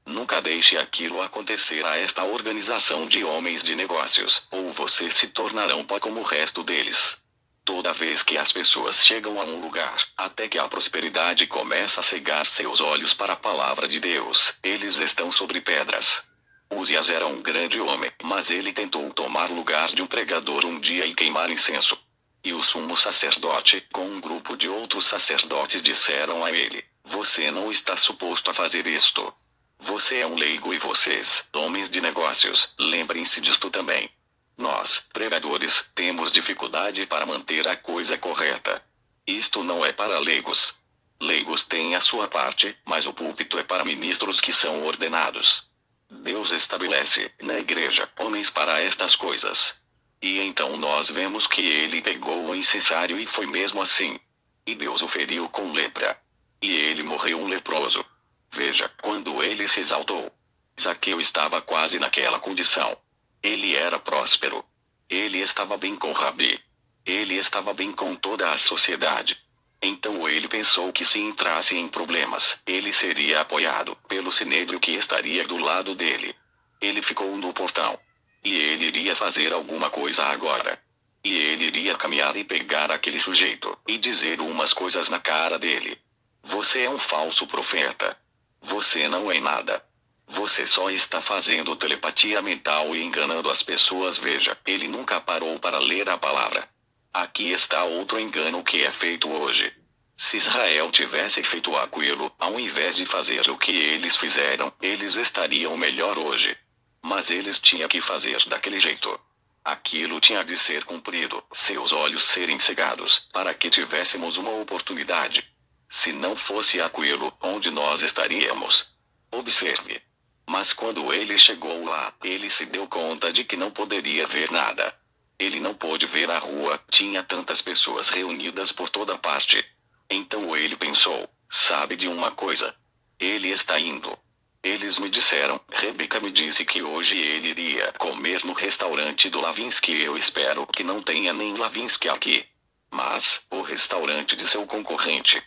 Nunca deixe aquilo acontecer a esta organização de homens de negócios, ou vocês se tornarão pó como o resto deles. Toda vez que as pessoas chegam a um lugar, até que a prosperidade começa a cegar seus olhos para a palavra de Deus, eles estão sobre pedras. Uzias era um grande homem, mas ele tentou tomar lugar de um pregador um dia e queimar incenso. E o sumo sacerdote, com um grupo de outros sacerdotes, disseram a ele, você não está suposto a fazer isto. Você é um leigo e vocês, homens de negócios, lembrem-se disto também. Nós, pregadores, temos dificuldade para manter a coisa correta. Isto não é para leigos. Leigos têm a sua parte, mas o púlpito é para ministros que são ordenados. Deus estabelece, na igreja, homens para estas coisas. E então nós vemos que ele pegou o incensário e foi mesmo assim. E Deus o feriu com lepra. E ele morreu um leproso. Veja, quando ele se exaltou. Zaqueu estava quase naquela condição. Ele era próspero. Ele estava bem com Rabi. Ele estava bem com toda a sociedade. Então ele pensou que se entrasse em problemas, ele seria apoiado pelo sinédrio que estaria do lado dele. Ele ficou no portão. E ele iria fazer alguma coisa agora. E ele iria caminhar e pegar aquele sujeito, e dizer umas coisas na cara dele. Você é um falso profeta. Você não é nada. Você só está fazendo telepatia mental e enganando as pessoas. Veja, ele nunca parou para ler a palavra. Aqui está outro engano que é feito hoje. Se Israel tivesse feito aquilo, ao invés de fazer o que eles fizeram, eles estariam melhor hoje. Mas eles tinham que fazer daquele jeito. Aquilo tinha de ser cumprido, seus olhos serem cegados, para que tivéssemos uma oportunidade. Se não fosse aquilo, onde nós estaríamos? Observe. Mas quando ele chegou lá, ele se deu conta de que não poderia ver nada. Ele não pôde ver a rua, tinha tantas pessoas reunidas por toda parte. Então ele pensou, sabe de uma coisa? Ele está indo. Eles me disseram, Rebeca me disse que hoje ele iria comer no restaurante do Lavinsky. Eu espero que não tenha nem Lavinsky aqui. Mas, o restaurante de seu concorrente.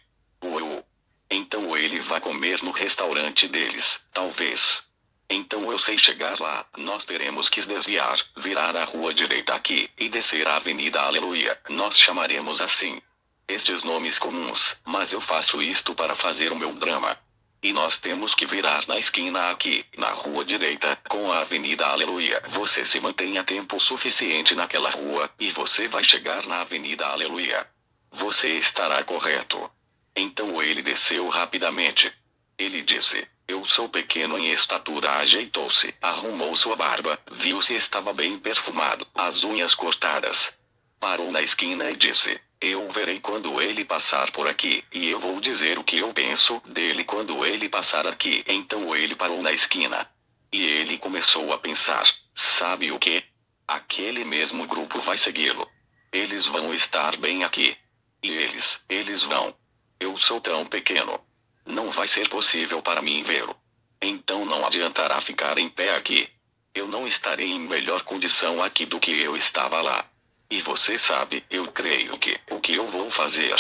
Então ele vai comer no restaurante deles, talvez. Então eu sei chegar lá. Nós teremos que desviar, virar a rua direita aqui, e descer a avenida Aleluia. Nós chamaremos assim estes nomes comuns, mas eu faço isto para fazer o meu drama. E nós temos que virar na esquina aqui, na rua direita, com a avenida Aleluia. Você se mantenha tempo suficiente naquela rua, e você vai chegar na avenida Aleluia. Você estará correto. Então ele desceu rapidamente. Ele disse: eu sou pequeno em estatura. Ajeitou-se, arrumou sua barba, viu se estava bem perfumado, as unhas cortadas. Parou na esquina e disse: eu verei quando ele passar por aqui, e eu vou dizer o que eu penso dele quando ele passar aqui. Então ele parou na esquina. E ele começou a pensar: sabe o que? Aquele mesmo grupo vai segui-lo. Eles vão estar bem aqui. E eles vão. Eu sou tão pequeno. Não vai ser possível para mim vê-lo. Então não adiantará ficar em pé aqui. Eu não estarei em melhor condição aqui do que eu estava lá. E você sabe, eu creio que o que eu vou fazer?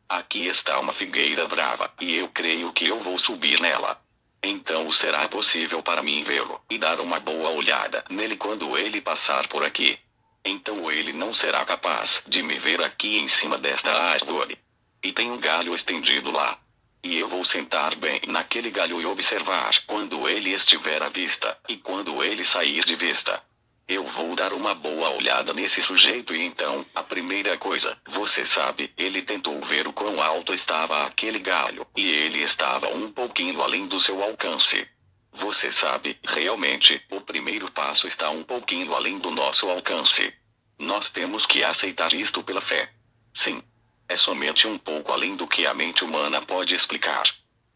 Aqui está uma figueira brava, e eu creio que eu vou subir nela. Então será possível para mim vê-lo, e dar uma boa olhada nele quando ele passar por aqui. Então ele não será capaz de me ver aqui em cima desta árvore. E tem um galho estendido lá. E eu vou sentar bem naquele galho e observar quando ele estiver à vista, e quando ele sair de vista. Eu vou dar uma boa olhada nesse sujeito e então, a primeira coisa, você sabe, ele tentou ver o quão alto estava aquele galho, e ele estava um pouquinho além do seu alcance. Você sabe, realmente, o primeiro passo está um pouquinho além do nosso alcance. Nós temos que aceitar isto pela fé. Sim. É somente um pouco além do que a mente humana pode explicar.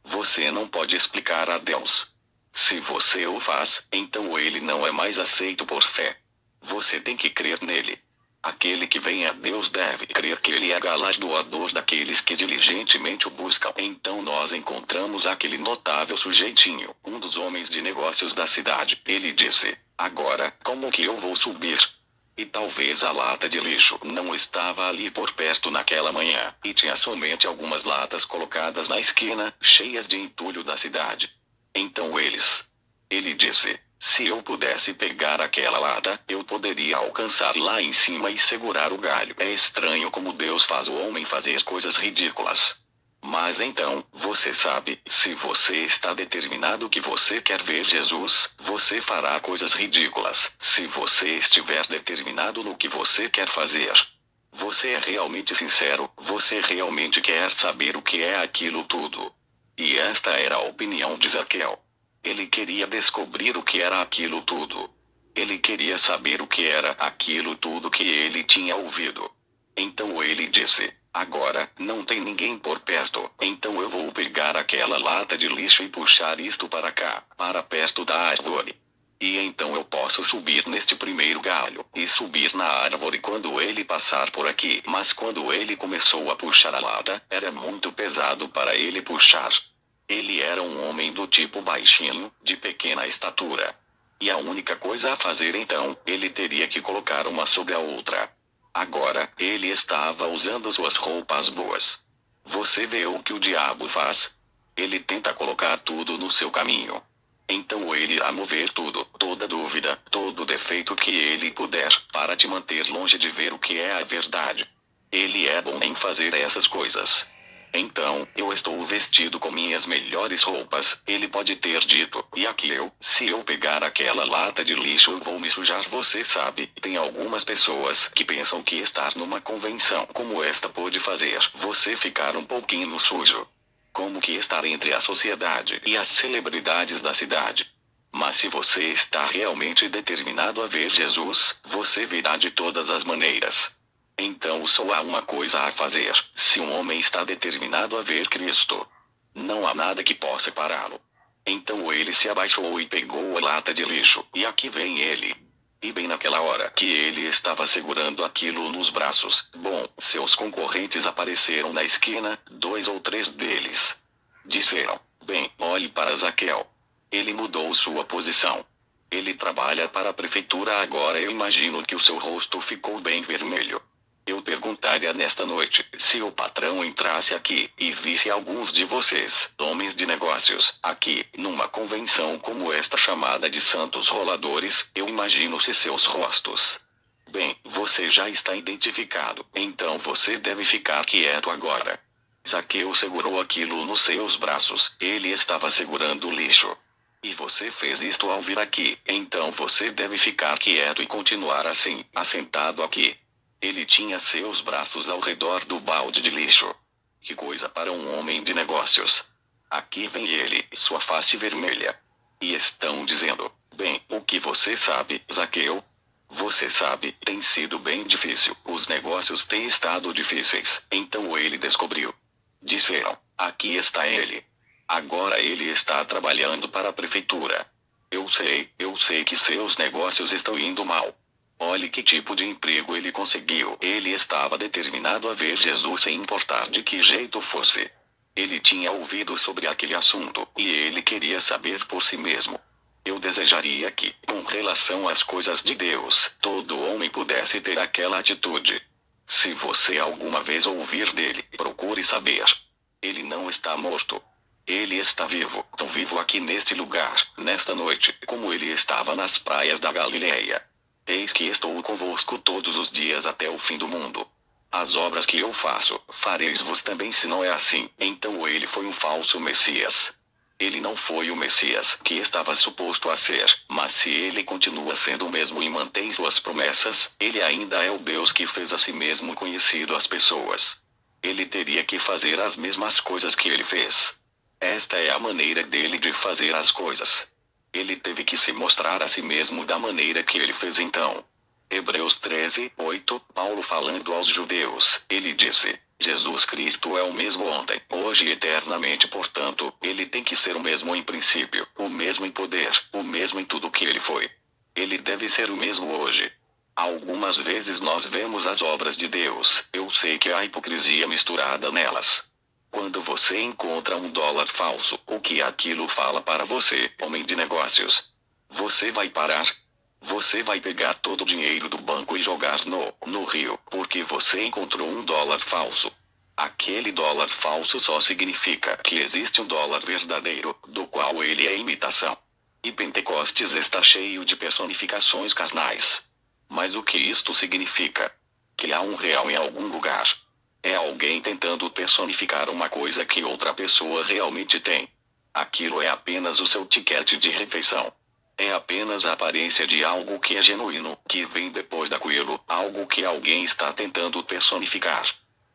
Você não pode explicar a Deus. Se você o faz, então ele não é mais aceito por fé. Você tem que crer nele. Aquele que vem a Deus deve crer que ele é galardoador daqueles que diligentemente o buscam. Então nós encontramos aquele notável sujeitinho, um dos homens de negócios da cidade. Ele disse: agora, como que eu vou subir? E talvez a lata de lixo não estava ali por perto naquela manhã, e tinha somente algumas latas colocadas na esquina, cheias de entulho da cidade. Então ele disse: se eu pudesse pegar aquela lata, eu poderia alcançar lá em cima e segurar o galho. É estranho como Deus faz o homem fazer coisas ridículas. Mas então, você sabe, se você está determinado que você quer ver Jesus, você fará coisas ridículas. Se você estiver determinado no que você quer fazer, você é realmente sincero, você realmente quer saber o que é aquilo tudo. E esta era a opinião de Zaqueu. Ele queria descobrir o que era aquilo tudo. Ele queria saber o que era aquilo tudo que ele tinha ouvido. Então ele disse: agora, não tem ninguém por perto, então eu vou pegar aquela lata de lixo e puxar isto para cá, para perto da árvore. E então eu posso subir neste primeiro galho, e subir na árvore quando ele passar por aqui. Mas quando ele começou a puxar a lata, era muito pesado para ele puxar. Ele era um homem do tipo baixinho, de pequena estatura. E a única coisa a fazer então, ele teria que colocar uma sobre a outra. Agora, ele estava usando suas roupas boas. Você vê o que o diabo faz? Ele tenta colocar tudo no seu caminho. Então ele irá mover tudo, toda dúvida, todo defeito que ele puder, para te manter longe de ver o que é a verdade. Ele é bom em fazer essas coisas. Então, eu estou vestido com minhas melhores roupas, ele pode ter dito, e aqui se eu pegar aquela lata de lixo eu vou me sujar. Você sabe, tem algumas pessoas que pensam que estar numa convenção como esta pode fazer você ficar um pouquinho sujo. Como que estar entre a sociedade e as celebridades da cidade. Mas se você está realmente determinado a ver Jesus, você virá de todas as maneiras. Então só há uma coisa a fazer: se um homem está determinado a ver Cristo, não há nada que possa pará-lo. Então ele se abaixou e pegou a lata de lixo, e aqui vem ele. E bem naquela hora que ele estava segurando aquilo nos braços, seus concorrentes apareceram na esquina, 2 ou 3 deles. Disseram: bem, olhe para Zaqueu. Ele mudou sua posição. Ele trabalha para a prefeitura agora. Eu imagino que o seu rosto ficou bem vermelho. Eu perguntaria nesta noite, se o patrão entrasse aqui, e visse alguns de vocês, homens de negócios, aqui, numa convenção como esta chamada de Santos Roladores, eu imagino se seus rostos. Bem, você já está identificado, então você deve ficar quieto agora. Zaqueu segurou aquilo nos seus braços, ele estava segurando o lixo. E você fez isto ao vir aqui, então você deve ficar quieto e continuar assim, assentado aqui. Ele tinha seus braços ao redor do balde de lixo. Que coisa para um homem de negócios. Aqui vem ele, sua face vermelha. E estão dizendo, bem, o que você sabe, Zaqueu? Você sabe, tem sido bem difícil, os negócios têm estado difíceis, então ele descobriu. Disseram, aqui está ele. Agora ele está trabalhando para a prefeitura. Eu sei que seus negócios estão indo mal. Olhe que tipo de emprego ele conseguiu. Ele estava determinado a ver Jesus sem importar de que jeito fosse. Ele tinha ouvido sobre aquele assunto, e ele queria saber por si mesmo. Eu desejaria que, com relação às coisas de Deus, todo homem pudesse ter aquela atitude. Se você alguma vez ouvir dele, procure saber. Ele não está morto. Ele está vivo, tão vivo aqui neste lugar, nesta noite, como ele estava nas praias da Galileia. Eis que estou convosco todos os dias até o fim do mundo. As obras que eu faço, fareis-vos também. Se não é assim, então ele foi um falso Messias. Ele não foi o Messias que estava suposto a ser, mas se ele continua sendo o mesmo e mantém suas promessas, ele ainda é o Deus que fez a si mesmo conhecido às pessoas. Ele teria que fazer as mesmas coisas que ele fez. Esta é a maneira dele de fazer as coisas. Ele teve que se mostrar a si mesmo da maneira que ele fez então. Hebreus 13:8, Paulo falando aos judeus, ele disse, Jesus Cristo é o mesmo ontem, hoje e eternamente, portanto, ele tem que ser o mesmo em princípio, o mesmo em poder, o mesmo em tudo que ele foi. Ele deve ser o mesmo hoje. Algumas vezes nós vemos as obras de Deus, eu sei que há hipocrisia misturada nelas. Quando você encontra $1 falso, o que aquilo fala para você, homem de negócios? Você vai parar? Você vai pegar todo o dinheiro do banco e jogar no rio, porque você encontrou $1 falso. Aquele dólar falso só significa que existe um dólar verdadeiro, do qual ele é imitação. E Pentecostes está cheio de personificações carnais. Mas o que isto significa? Que há um real em algum lugar. É alguém tentando personificar uma coisa que outra pessoa realmente tem. Aquilo é apenas o seu ticket de refeição. É apenas a aparência de algo que é genuíno, que vem depois daquilo, algo que alguém está tentando personificar.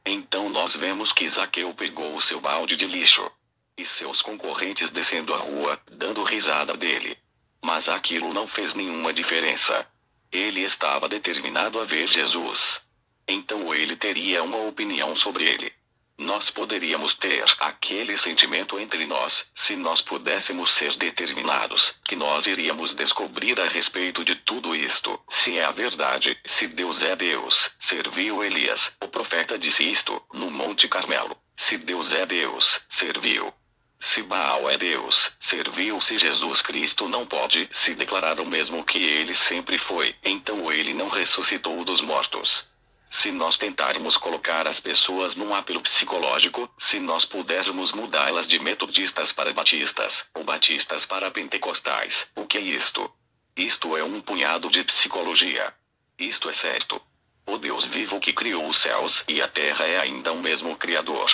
Então nós vemos que Zaqueu pegou o seu balde de lixo. E seus concorrentes descendo a rua, dando risada dele. Mas aquilo não fez nenhuma diferença. Ele estava determinado a ver Jesus. Então ele teria uma opinião sobre ele. Nós poderíamos ter aquele sentimento entre nós, se nós pudéssemos ser determinados, que nós iríamos descobrir a respeito de tudo isto, se é a verdade, se Deus é Deus. Serviu Elias, o profeta disse isto, no Monte Carmelo. Se Deus é Deus, serviu. Se Baal é Deus, serviu. Se Jesus Cristo não pode se declarar o mesmo que ele sempre foi, então ele não ressuscitou dos mortos. Se nós tentarmos colocar as pessoas num apelo psicológico, se nós pudermos mudá-las de metodistas para batistas, ou batistas para pentecostais, o que é isto? Isto é um punhado de psicologia. Isto é certo. O Deus vivo que criou os céus e a terra é ainda o mesmo Criador.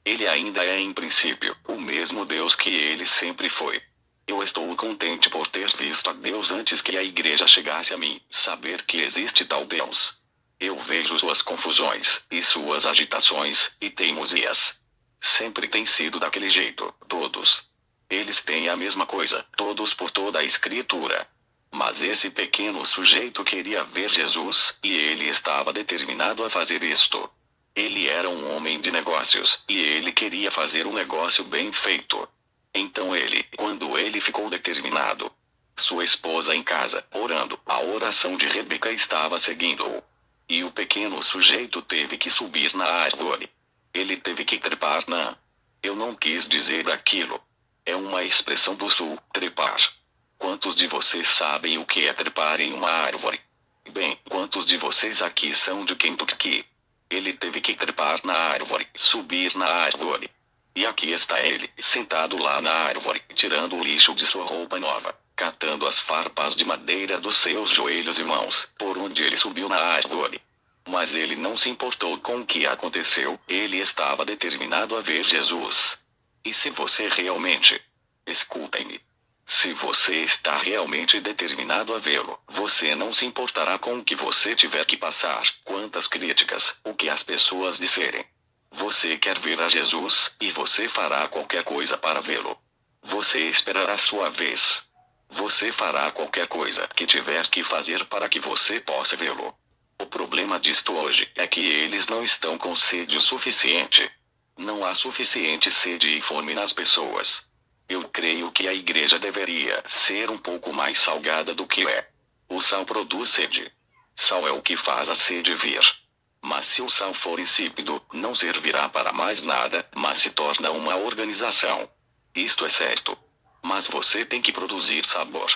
Ele ainda é em princípio, o mesmo Deus que ele sempre foi. Eu estou contente por ter visto a Deus antes que a igreja chegasse a mim, saber que existe tal Deus. Eu vejo suas confusões, e suas agitações, e teimosias. Sempre tem sido daquele jeito, todos. Eles têm a mesma coisa, todos por toda a Escritura. Mas esse pequeno sujeito queria ver Jesus, e ele estava determinado a fazer isto. Ele era um homem de negócios, e ele queria fazer um negócio bem feito. Então quando ele ficou determinado, sua esposa em casa, orando, a oração de Rebeca estava seguindo-o. E o pequeno sujeito teve que subir na árvore. Ele teve que trepar na... Eu não quis dizer aquilo. É uma expressão do sul, trepar. Quantos de vocês sabem o que é trepar em uma árvore? Bem, quantos de vocês aqui são de Kentucky? Ele teve que trepar na árvore, subir na árvore. E aqui está ele, sentado lá na árvore, tirando o lixo de sua roupa nova, catando as farpas de madeira dos seus joelhos e mãos, por onde ele subiu na árvore. Mas ele não se importou com o que aconteceu, ele estava determinado a ver Jesus. E se você realmente... Escutem-me. Se você está realmente determinado a vê-lo, você não se importará com o que você tiver que passar, quantas críticas, o que as pessoas disserem. Você quer ver a Jesus, e você fará qualquer coisa para vê-lo. Você esperará sua vez. Você fará qualquer coisa que tiver que fazer para que você possa vê-lo. O problema disto hoje é que eles não estão com sede o suficiente. Não há suficiente sede e fome nas pessoas. Eu creio que a igreja deveria ser um pouco mais salgada do que é. O sal produz sede. Sal é o que faz a sede vir. Mas se o sal for insípido, não servirá para mais nada, mas se torna uma organização. Isto é certo. Mas você tem que produzir sabor.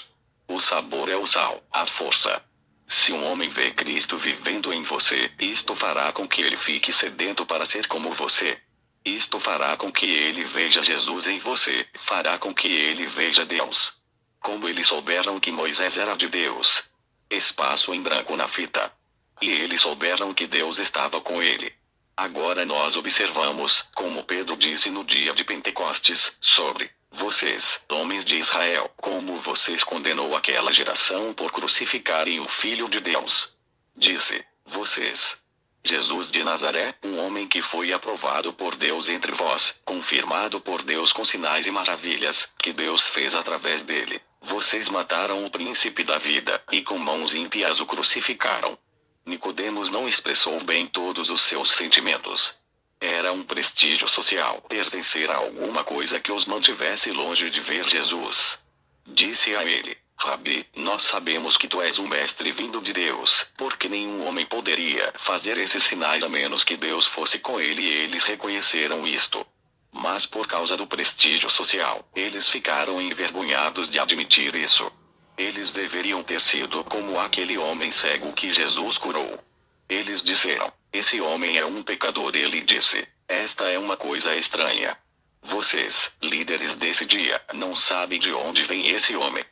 O sabor é o sal, a força. Se um homem vê Cristo vivendo em você, isto fará com que ele fique sedento para ser como você. Isto fará com que ele veja Jesus em você, fará com que ele veja Deus. Como eles souberam que Moisés era de Deus. Espaço em branco na fita. E eles souberam que Deus estava com ele. Agora nós observamos, como Pedro disse no dia de Pentecostes, sobre vocês, homens de Israel, como vocês condenou aquela geração por crucificarem o Filho de Deus. Disse, vocês. Jesus de Nazaré, um homem que foi aprovado por Deus entre vós, confirmado por Deus com sinais e maravilhas, que Deus fez através dele. Vocês mataram o príncipe da vida, e com mãos ímpias o crucificaram. Nicodemos não expressou bem todos os seus sentimentos. Era um prestígio social pertencer a alguma coisa que os mantivesse longe de ver Jesus. Disse a ele, Rabi, nós sabemos que tu és um mestre vindo de Deus, porque nenhum homem poderia fazer esses sinais a menos que Deus fosse com ele, e eles reconheceram isto. Mas por causa do prestígio social, eles ficaram envergonhados de admitir isso. Eles deveriam ter sido como aquele homem cego que Jesus curou. Eles disseram, esse homem é um pecador. Ele disse, esta é uma coisa estranha. Vocês, líderes desse dia, não sabem de onde vem esse homem.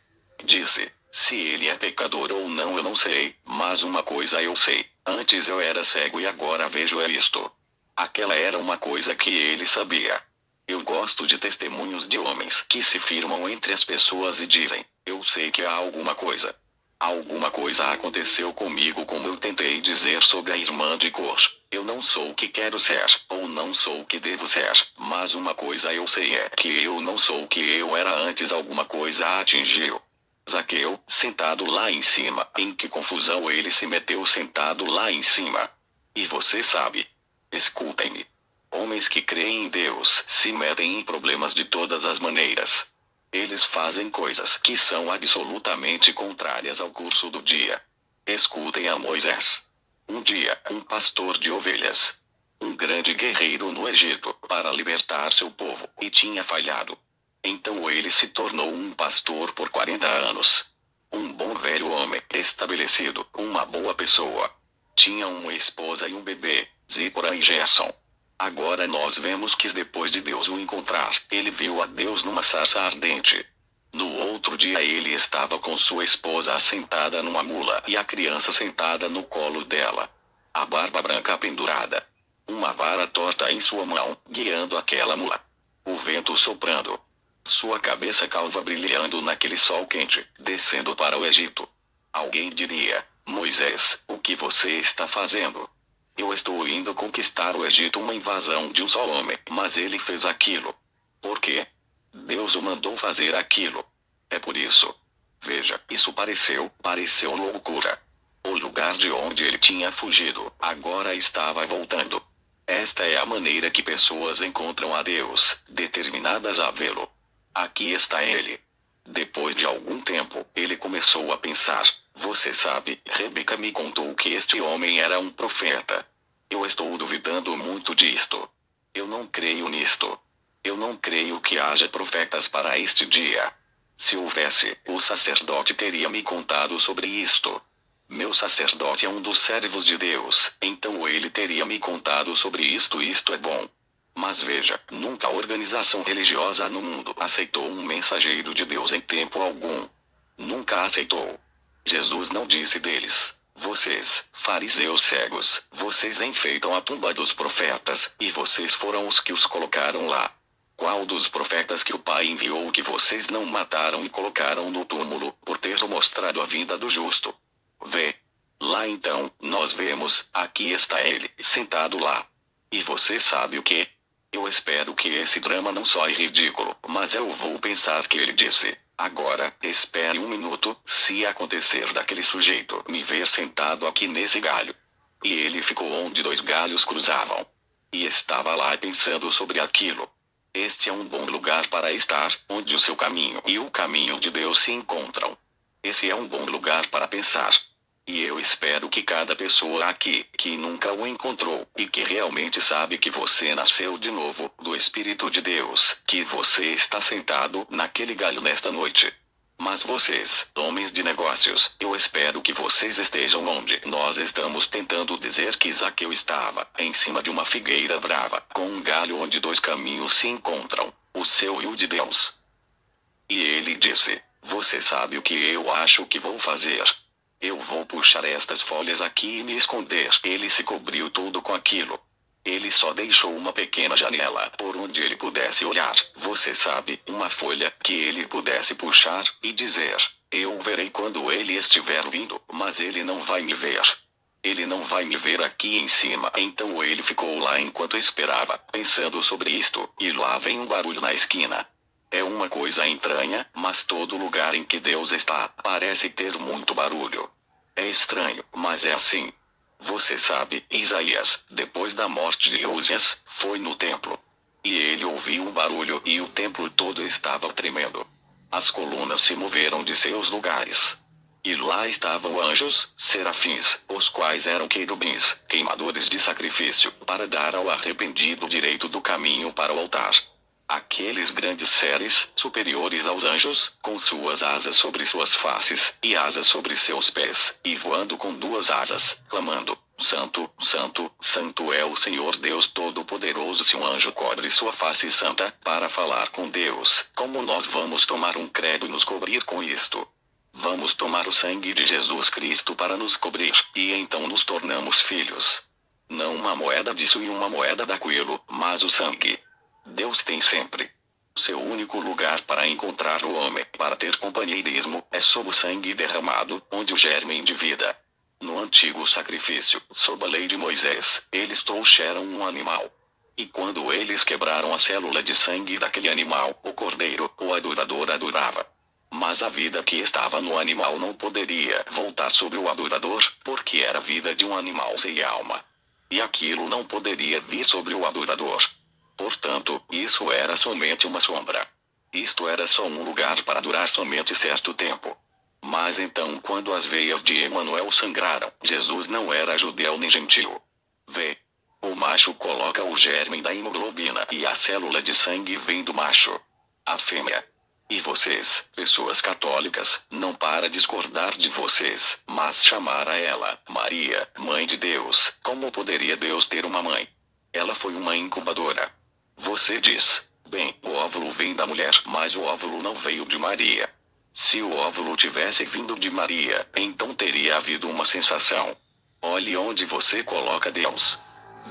Disse, se ele é pecador ou não eu não sei, mas uma coisa eu sei, antes eu era cego e agora vejo isto. Aquela era uma coisa que ele sabia. Eu gosto de testemunhos de homens que se firmam entre as pessoas e dizem, eu sei que há alguma coisa. Alguma coisa aconteceu comigo, como eu tentei dizer sobre a irmã de cor. Eu não sou o que quero ser, ou não sou o que devo ser, mas uma coisa eu sei é que eu não sou o que eu era antes, alguma coisa a atingiu. Zaqueu, sentado lá em cima, em que confusão ele se meteu sentado lá em cima. E você sabe. Escutem-me. Homens que creem em Deus se metem em problemas de todas as maneiras. Eles fazem coisas que são absolutamente contrárias ao curso do dia. Escutem a Moisés. Um dia, um pastor de ovelhas. Um grande guerreiro no Egito, para libertar seu povo, e tinha falhado. Então ele se tornou um pastor por 40 anos. Um bom velho homem, estabelecido, uma boa pessoa. Tinha uma esposa e um bebê, Zípora e Gerson. Agora nós vemos que depois de Deus o encontrar, ele viu a Deus numa sarça ardente. No outro dia ele estava com sua esposa assentada numa mula e a criança sentada no colo dela. A barba branca pendurada. Uma vara torta em sua mão, guiando aquela mula. O vento soprando. Sua cabeça calva brilhando naquele sol quente, descendo para o Egito. Alguém diria, Moisés, o que você está fazendo? Eu estou indo conquistar o Egito, uma invasão de um só homem, mas ele fez aquilo. Por quê? Deus o mandou fazer aquilo. É por isso. Veja, isso pareceu loucura. O lugar de onde ele tinha fugido, agora estava voltando. Esta é a maneira que pessoas encontram a Deus, determinadas a vê-lo. Aqui está ele. Depois de algum tempo, ele começou a pensar, você sabe, Rebeca me contou que este homem era um profeta. Eu estou duvidando muito disto. Eu não creio nisto. Eu não creio que haja profetas para este dia. Se houvesse, o sacerdote teria me contado sobre isto. Meu sacerdote é um dos servos de Deus, então ele teria me contado sobre isto. Isto é bom. Mas veja, nunca a organização religiosa no mundo aceitou um mensageiro de Deus em tempo algum. Nunca aceitou. Jesus não disse deles: vocês, fariseus cegos, vocês enfeitam a tumba dos profetas, e vocês foram os que os colocaram lá. Qual dos profetas que o Pai enviou que vocês não mataram e colocaram no túmulo, por ter mostrado a vinda do justo? Vê. Lá então, nós vemos, aqui está ele, sentado lá. E você sabe o que? Eu espero que esse drama não soe ridículo, mas eu vou pensar que ele disse: agora, espere um minuto, se acontecer daquele sujeito me ver sentado aqui nesse galho. E ele ficou onde dois galhos cruzavam. E estava lá pensando sobre aquilo. Este é um bom lugar para estar, onde o seu caminho e o caminho de Deus se encontram. Esse é um bom lugar para pensar. E eu espero que cada pessoa aqui, que nunca o encontrou, e que realmente sabe que você nasceu de novo, do Espírito de Deus, que você está sentado naquele galho nesta noite. Mas vocês, homens de negócios, eu espero que vocês estejam onde nós estamos tentando dizer que Zaqueu estava, em cima de uma figueira brava, com um galho onde dois caminhos se encontram, o seu e o de Deus. E ele disse: você sabe o que eu acho que vou fazer? Eu vou puxar estas folhas aqui e me esconder. Ele se cobriu todo com aquilo. Ele só deixou uma pequena janela por onde ele pudesse olhar. Você sabe, uma folha que ele pudesse puxar e dizer: eu o verei quando ele estiver vindo, mas ele não vai me ver. Ele não vai me ver aqui em cima. Então ele ficou lá enquanto esperava, pensando sobre isto, e lá vem um barulho na esquina. É uma coisa estranha, mas todo lugar em que Deus está, parece ter muito barulho. É estranho, mas é assim. Você sabe, Isaías, depois da morte de Uzias, foi no templo. E ele ouviu um barulho e o templo todo estava tremendo. As colunas se moveram de seus lugares. E lá estavam anjos, serafins, os quais eram querubins, queimadores de sacrifício, para dar ao arrependido direito do caminho para o altar. Aqueles grandes seres, superiores aos anjos, com suas asas sobre suas faces, e asas sobre seus pés, e voando com duas asas, clamando: Santo, Santo, Santo é o Senhor Deus Todo-Poderoso. Se um anjo cobre sua face santa, para falar com Deus, como nós vamos tomar um credo e nos cobrir com isto? Vamos tomar o sangue de Jesus Cristo para nos cobrir, e então nos tornamos filhos. Não uma moeda disso e uma moeda daquilo, mas o sangue. Deus tem sempre. Seu único lugar para encontrar o homem, para ter companheirismo, é sob o sangue derramado, onde o germe de vida. No antigo sacrifício, sob a lei de Moisés, eles trouxeram um animal. E quando eles quebraram a célula de sangue daquele animal, o cordeiro, o adorador adorava. Mas a vida que estava no animal não poderia voltar sobre o adorador, porque era vida de um animal sem alma. E aquilo não poderia vir sobre o adorador. Portanto, isso era somente uma sombra. Isto era só um lugar para durar somente certo tempo. Mas então, quando as veias de Emanuel sangraram, Jesus não era judeu nem gentil. Vê. O macho coloca o germe da hemoglobina e a célula de sangue vem do macho. A fêmea. E vocês, pessoas católicas, não para discordar de vocês, mas chamar a ela, Maria, Mãe de Deus. Como poderia Deus ter uma mãe? Ela foi uma incubadora. Você diz: bem, o óvulo vem da mulher, mas o óvulo não veio de Maria. Se o óvulo tivesse vindo de Maria, então teria havido uma sensação. Olhe onde você coloca Deus.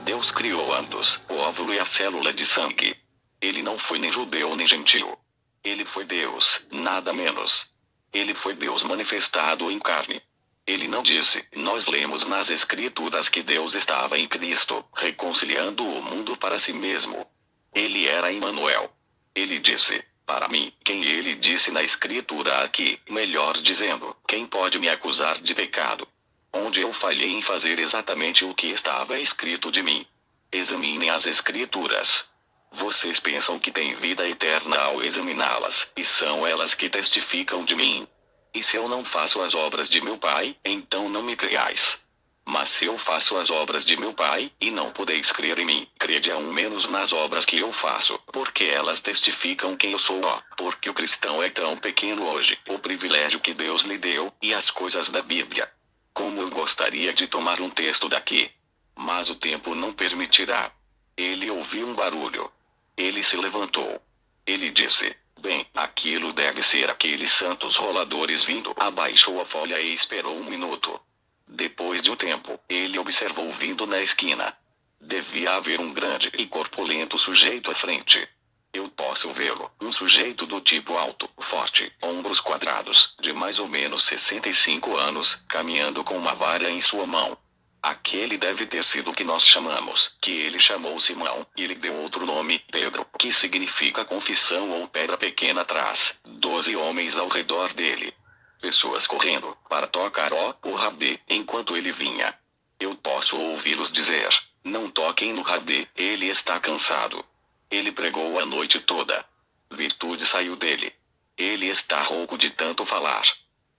Deus criou ambos, o óvulo e a célula de sangue. Ele não foi nem judeu nem gentil. Ele foi Deus, nada menos. Ele foi Deus manifestado em carne. Ele não disse: nós lemos nas Escrituras que Deus estava em Cristo, reconciliando o mundo para si mesmo. Ele era Emanuel. Ele disse: para mim, quem ele disse na Escritura aqui, melhor dizendo, quem pode me acusar de pecado? Onde eu falhei em fazer exatamente o que estava escrito de mim? Examinem as Escrituras. Vocês pensam que têm vida eterna ao examiná-las, e são elas que testificam de mim. E se eu não faço as obras de meu Pai, então não me creiais. Mas se eu faço as obras de meu Pai, e não podeis crer em mim, crede ao menos nas obras que eu faço, porque elas testificam quem eu sou. Porque o cristão é tão pequeno hoje, o privilégio que Deus lhe deu, e as coisas da Bíblia. Como eu gostaria de tomar um texto daqui. Mas o tempo não permitirá. Ele ouviu um barulho. Ele se levantou. Ele disse: bem, aquilo deve ser aqueles santos roladores vindo. Abaixou a folha e esperou um minuto. Depois de um tempo, ele observou vindo na esquina. Devia haver um grande e corpulento sujeito à frente. Eu posso vê-lo, um sujeito do tipo alto, forte, ombros quadrados, de mais ou menos 65 anos, caminhando com uma vara em sua mão. Aquele deve ter sido o que nós chamamos, que ele chamou Simão, e lhe deu outro nome, Pedro, que significa confissão ou pedra pequena atrás, 12 homens ao redor dele. Pessoas correndo, para tocar o Rabi, enquanto ele vinha. Eu posso ouvi-los dizer: não toquem no Rabi, ele está cansado. Ele pregou a noite toda. Virtude saiu dele. Ele está rouco de tanto falar.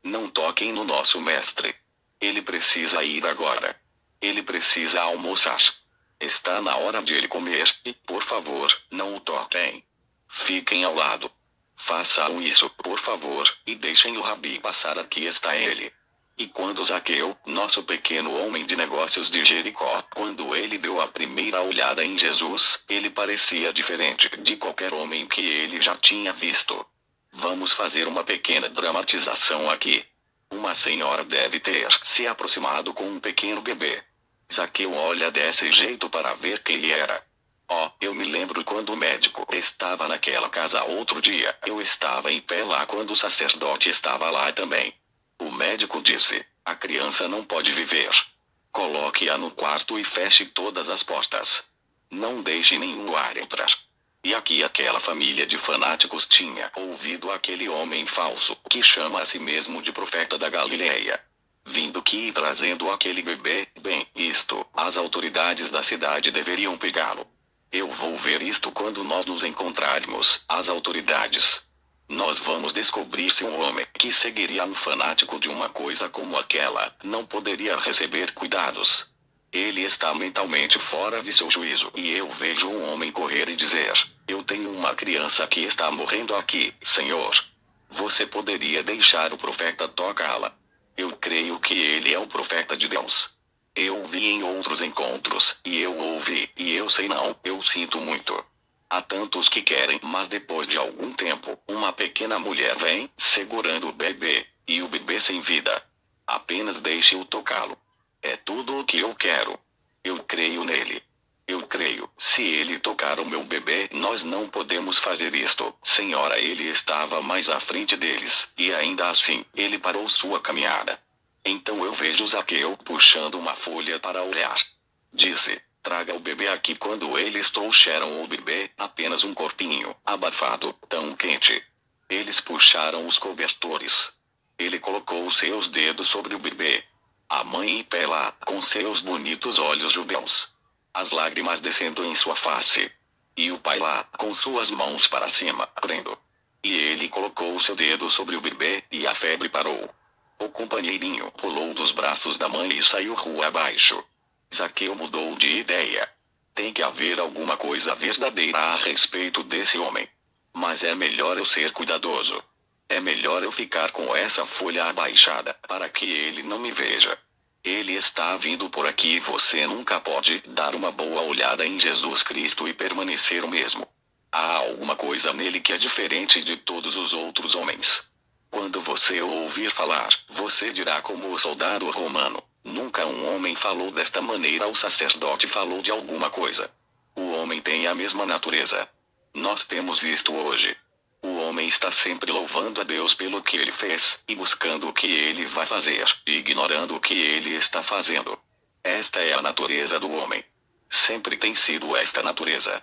Não toquem no nosso mestre. Ele precisa ir agora. Ele precisa almoçar. Está na hora de ele comer, e, por favor, não o toquem. Fiquem ao lado. Façam isso, por favor, e deixem o Rabi passar. Aqui está ele. E quando Zaqueu, nosso pequeno homem de negócios de Jericó, quando ele deu a primeira olhada em Jesus, ele parecia diferente de qualquer homem que ele já tinha visto. Vamos fazer uma pequena dramatização aqui. Uma senhora deve ter se aproximado com um pequeno bebê. Zaqueu olha desse jeito para ver quem ele era. Oh, eu me lembro quando o médico estava naquela casa outro dia. Eu estava em pé lá quando o sacerdote estava lá também. O médico disse: a criança não pode viver. Coloque-a no quarto e feche todas as portas. Não deixe nenhum ar entrar. E aqui aquela família de fanáticos tinha ouvido aquele homem falso, que chama a si mesmo de profeta da Galileia, vindo aqui e trazendo aquele bebê. Bem, as autoridades da cidade deveriam pegá-lo. Eu vou ver isto quando nós nos encontrarmos, as autoridades. Nós vamos descobrir se um homem que seguiria um fanático de uma coisa como aquela, não poderia receber cuidados. Ele está mentalmente fora de seu juízo. E eu vejo um homem correr e dizer: eu tenho uma criança que está morrendo aqui, Senhor. Você poderia deixar o profeta tocá-la. Eu creio que ele é o profeta de Deus. Eu vi em outros encontros, e eu ouvi, e eu sei não, eu sinto muito. Há tantos que querem, mas depois de algum tempo, uma pequena mulher vem, segurando o bebê, e o bebê sem vida. Apenas deixe-o tocá-lo. É tudo o que eu quero. Eu creio nele. Eu creio, se ele tocar o meu bebê, nós não podemos fazer isto. Senhora, ele estava mais à frente deles, e ainda assim, ele parou sua caminhada. Então eu vejo Zaqueu puxando uma folha para olhar. Disse: traga o bebê aqui. Quando eles trouxeram o bebê, apenas um corpinho, abafado, tão quente. Eles puxaram os cobertores. Ele colocou seus dedos sobre o bebê. A mãe em pé lá, com seus bonitos olhos judeus. As lágrimas descendo em sua face. E o pai lá, com suas mãos para cima, crendo. E ele colocou seu dedo sobre o bebê, e a febre parou. O companheirinho pulou dos braços da mãe e saiu rua abaixo. Zaqueu mudou de ideia. Tem que haver alguma coisa verdadeira a respeito desse homem. Mas é melhor eu ser cuidadoso. É melhor eu ficar com essa folha abaixada, para que ele não me veja. Ele está vindo por aqui e você nunca pode dar uma boa olhada em Jesus Cristo e permanecer o mesmo. Há alguma coisa nele que é diferente de todos os outros homens. Quando você o ouvir falar, você dirá como o soldado romano: nunca um homem falou desta maneira. O sacerdote falou de alguma coisa. O homem tem a mesma natureza. Nós temos isto hoje. O homem está sempre louvando a Deus pelo que ele fez, e buscando o que ele vai fazer, e ignorando o que ele está fazendo. Esta é a natureza do homem. Sempre tem sido esta natureza.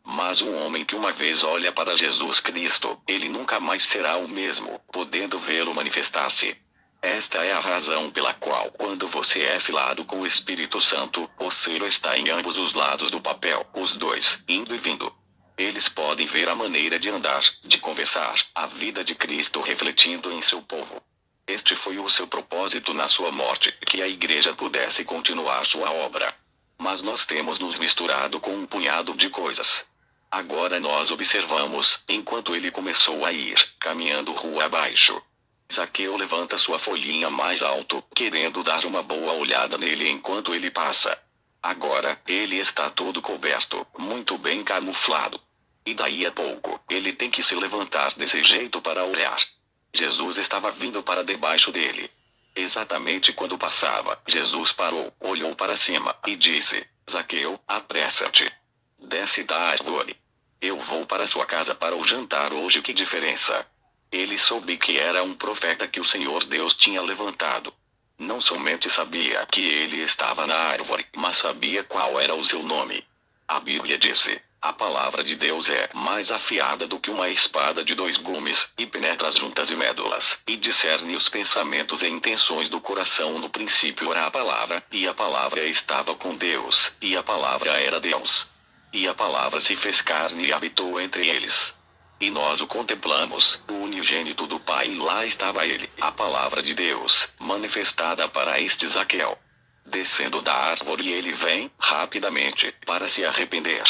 Mas um homem que uma vez olha para Jesus Cristo, ele nunca mais será o mesmo, podendo vê-lo manifestar-se. Esta é a razão pela qual, quando você é selado com o Espírito Santo, o selo está em ambos os lados do papel, os dois, indo e vindo. Eles podem ver a maneira de andar, de conversar, a vida de Cristo refletindo em seu povo. Este foi o seu propósito na sua morte, que a igreja pudesse continuar sua obra. Mas nós temos nos misturado com um punhado de coisas. Agora nós observamos, enquanto ele começou a ir, caminhando rua abaixo. Zaqueu levanta sua folhinha mais alto, querendo dar uma boa olhada nele enquanto ele passa. Agora, ele está todo coberto, muito bem camuflado. E daí a pouco, ele tem que se levantar desse jeito para olhar. Jesus estava vindo para debaixo dele. Exatamente quando passava, Jesus parou, olhou para cima e disse: Zaqueu, apressa-te. Desce da árvore. Eu vou para sua casa para o jantar hoje. Que diferença? Ele soube que era um profeta que o Senhor Deus tinha levantado. Não somente sabia que ele estava na árvore, mas sabia qual era o seu nome. A Bíblia disse: a palavra de Deus é mais afiada do que uma espada de 2 gumes, e penetra as juntas e médulas, e discerne os pensamentos e intenções do coração. No princípio era a palavra, e a palavra estava com Deus, e a palavra era Deus. E a palavra se fez carne e habitou entre eles. E nós o contemplamos, o unigênito do Pai, e lá estava ele, a palavra de Deus, manifestada para este Zaqueu. Descendo da árvore ele vem, rapidamente, para se arrepender.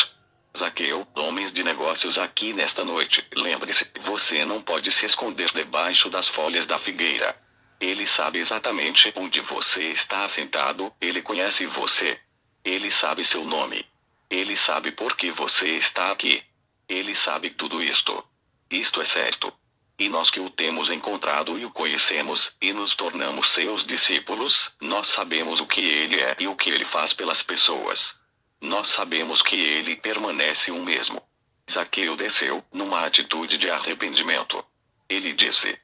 Zaqueu, homens de negócios aqui nesta noite, lembre-se, você não pode se esconder debaixo das folhas da figueira. Ele sabe exatamente onde você está assentado, ele conhece você. Ele sabe seu nome. Ele sabe por que você está aqui. Ele sabe tudo isto. Isto é certo. E nós que o temos encontrado e o conhecemos, e nos tornamos seus discípulos, nós sabemos o que ele é e o que ele faz pelas pessoas. Nós sabemos que ele permanece o mesmo. Zaqueu desceu, numa atitude de arrependimento. Ele disse: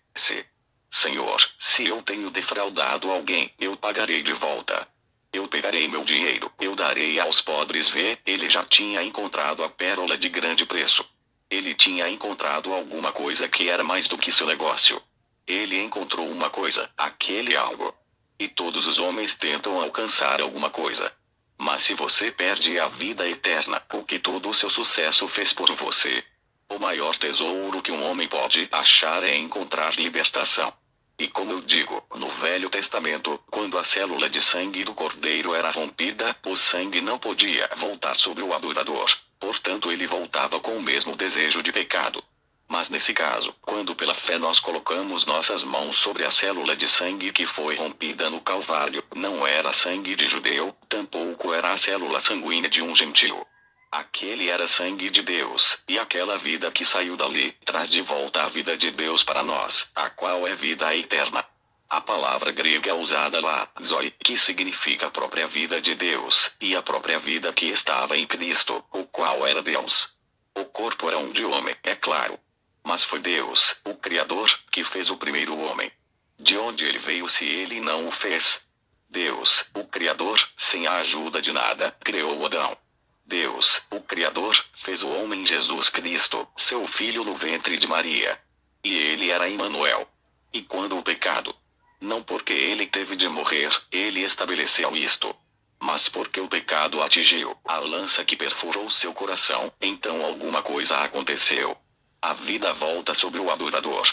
Senhor, se eu tenho defraudado alguém, eu pagarei de volta. Eu pegarei meu dinheiro, eu darei aos pobres. Ele já tinha encontrado a pérola de grande preço. Ele tinha encontrado alguma coisa que era mais do que seu negócio. Ele encontrou uma coisa, aquele algo. E todos os homens tentam alcançar alguma coisa. Mas se você perde a vida eterna, o que todo o seu sucesso fez por você? O maior tesouro que um homem pode achar é encontrar libertação. E como eu digo, no Velho Testamento, quando a célula de sangue do cordeiro era rompida, o sangue não podia voltar sobre o adorador. Portanto, ele voltava com o mesmo desejo de pecado. Mas nesse caso, quando pela fé nós colocamos nossas mãos sobre a célula de sangue que foi rompida no Calvário, não era sangue de judeu, tampouco era a célula sanguínea de um gentio. Aquele era sangue de Deus, e aquela vida que saiu dali, traz de volta a vida de Deus para nós, a qual é vida eterna. A palavra grega usada lá, zoe, que significa a própria vida de Deus, e a própria vida que estava em Cristo, o qual era Deus. O corpo era um de homem, é claro. Mas foi Deus, o Criador, que fez o primeiro homem. De onde ele veio se ele não o fez? Deus, o Criador, sem a ajuda de nada, criou Adão. Deus, o Criador, fez o homem Jesus Cristo, seu filho no ventre de Maria. E ele era Emanuel. E quando o pecado? Não porque ele teve de morrer, ele estabeleceu isto. Mas porque o pecado atingiu a lança que perfurou seu coração, então alguma coisa aconteceu. A vida volta sobre o adorador.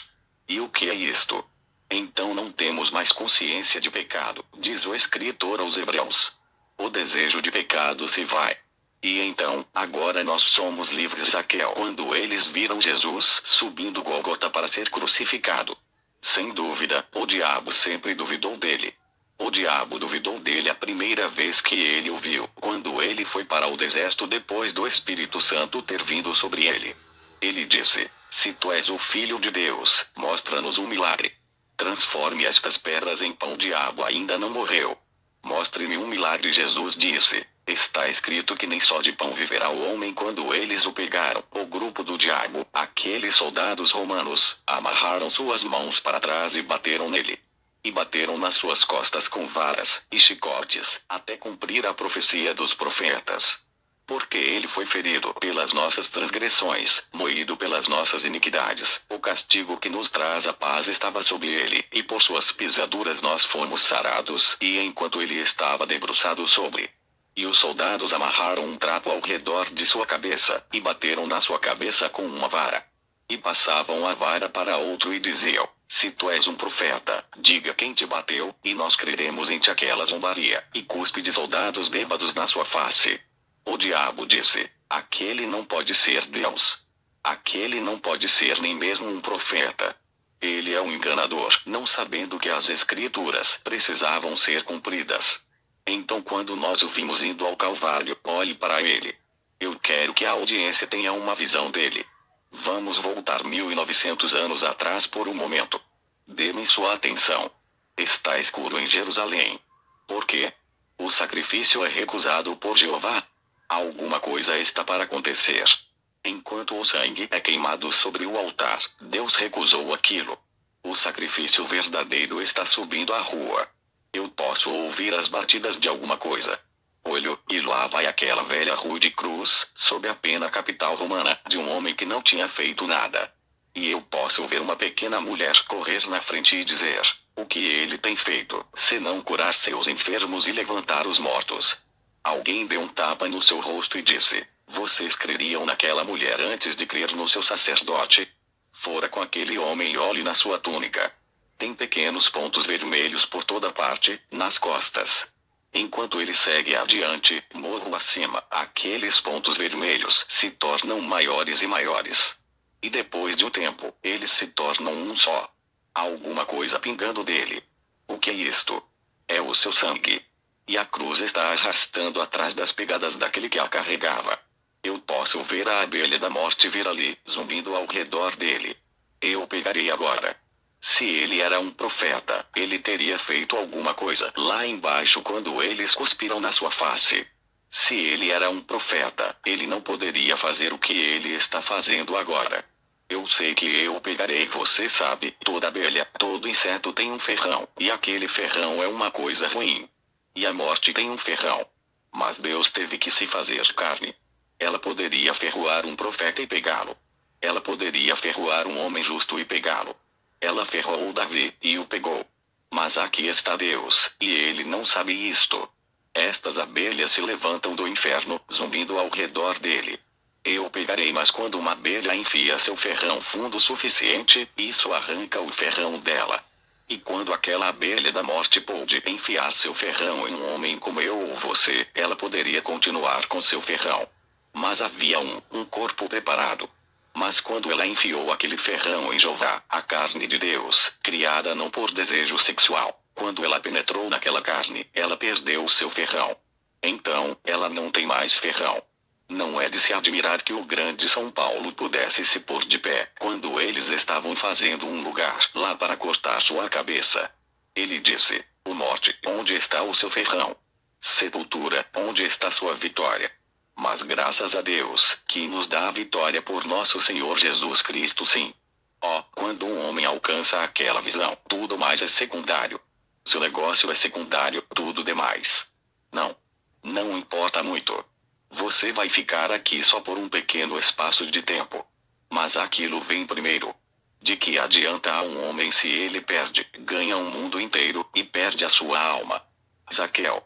E o que é isto? Então não temos mais consciência de pecado, diz o escritor aos Hebreus. O desejo de pecado se vai. E então, agora nós somos livres. Zaqueu, quando eles viram Jesus subindo Gólgota para ser crucificado. Sem dúvida, o diabo sempre duvidou dele. O diabo duvidou dele a primeira vez que ele o viu, quando ele foi para o deserto depois do Espírito Santo ter vindo sobre ele. Ele disse: se tu és o Filho de Deus, mostra-nos um milagre. Transforme estas pedras em pão. O diabo ainda não morreu. Mostre-me um milagre. Jesus disse: está escrito que nem só de pão viverá o homem. Quando eles o pegaram, o grupo do diabo, aqueles soldados romanos, amarraram suas mãos para trás e bateram nele. E bateram nas suas costas com varas e chicotes, até cumprir a profecia dos profetas. Porque ele foi ferido pelas nossas transgressões, moído pelas nossas iniquidades. O castigo que nos traz a paz estava sobre ele, e por suas pisaduras nós fomos sarados. E enquanto ele estava debruçado sobre. E os soldados amarraram um trapo ao redor de sua cabeça, e bateram na sua cabeça com uma vara. E passavam a vara para outro e diziam: se tu és um profeta, diga quem te bateu, e nós creremos em ti. Aquela zombaria, e cuspe de soldados bêbados na sua face. O diabo disse: aquele não pode ser Deus. Aquele não pode ser nem mesmo um profeta. Ele é um enganador, não sabendo que as escrituras precisavam ser cumpridas. Então quando nós o vimos indo ao Calvário, olhe para ele. Eu quero que a audiência tenha uma visão dele. Vamos voltar 1900 anos atrás por um momento. Dê-me sua atenção. Está escuro em Jerusalém. Por quê? O sacrifício é recusado por Jeová. Alguma coisa está para acontecer. Enquanto o sangue é queimado sobre o altar, Deus recusou aquilo. O sacrifício verdadeiro está subindo a rua. Eu posso ouvir as batidas de alguma coisa. Olho, e lá vai aquela velha rude cruz, sob a pena capital romana, de um homem que não tinha feito nada. E eu posso ver uma pequena mulher correr na frente e dizer: o que ele tem feito, senão curar seus enfermos e levantar os mortos? Alguém deu um tapa no seu rosto e disse: vocês creriam naquela mulher antes de crer no seu sacerdote? Fora com aquele homem e olhe na sua túnica. Tem pequenos pontos vermelhos por toda parte, nas costas. Enquanto ele segue adiante, morro acima, aqueles pontos vermelhos se tornam maiores e maiores. E depois de um tempo, eles se tornam um só. Alguma coisa pingando dele. O que é isto? É o seu sangue. E a cruz está arrastando atrás das pegadas daquele que a carregava. Eu posso ver a abelha da morte vir ali, zumbindo ao redor dele. Eu pegarei agora. Se ele era um profeta, ele teria feito alguma coisa lá embaixo quando eles cuspiram na sua face. Se ele era um profeta, ele não poderia fazer o que ele está fazendo agora. Eu sei que eu pegarei, você sabe, toda abelha, todo inseto tem um ferrão, e aquele ferrão é uma coisa ruim. E a morte tem um ferrão. Mas Deus teve que se fazer carne. Ela poderia ferroar um profeta e pegá-lo. Ela poderia ferroar um homem justo e pegá-lo. Ela ferrou Davi, e o pegou. Mas aqui está Deus, e ele não sabe isto. Estas abelhas se levantam do inferno, zumbindo ao redor dele. Eu pegarei, mas quando uma abelha enfia seu ferrão fundo o suficiente, isso arranca o ferrão dela. E quando aquela abelha da morte pôde enfiar seu ferrão em um homem como eu ou você, ela poderia continuar com seu ferrão. Mas havia um corpo preparado. Mas quando ela enfiou aquele ferrão em Jeová, a carne de Deus, criada não por desejo sexual, quando ela penetrou naquela carne, ela perdeu o seu ferrão. Então, ela não tem mais ferrão. Não é de se admirar que o grande São Paulo pudesse se pôr de pé, quando eles estavam fazendo um lugar lá para cortar sua cabeça. Ele disse: "Ó morte, onde está o seu ferrão? Sepultura, onde está sua vitória?" Mas graças a Deus, que nos dá a vitória por nosso Senhor Jesus Cristo, sim. Quando um homem alcança aquela visão, tudo mais é secundário. Seu negócio é secundário, tudo demais. Não importa muito. Você vai ficar aqui só por um pequeno espaço de tempo. Mas aquilo vem primeiro. De que adianta a um homem se ele ganha um mundo inteiro, e perde a sua alma? Zaqueu.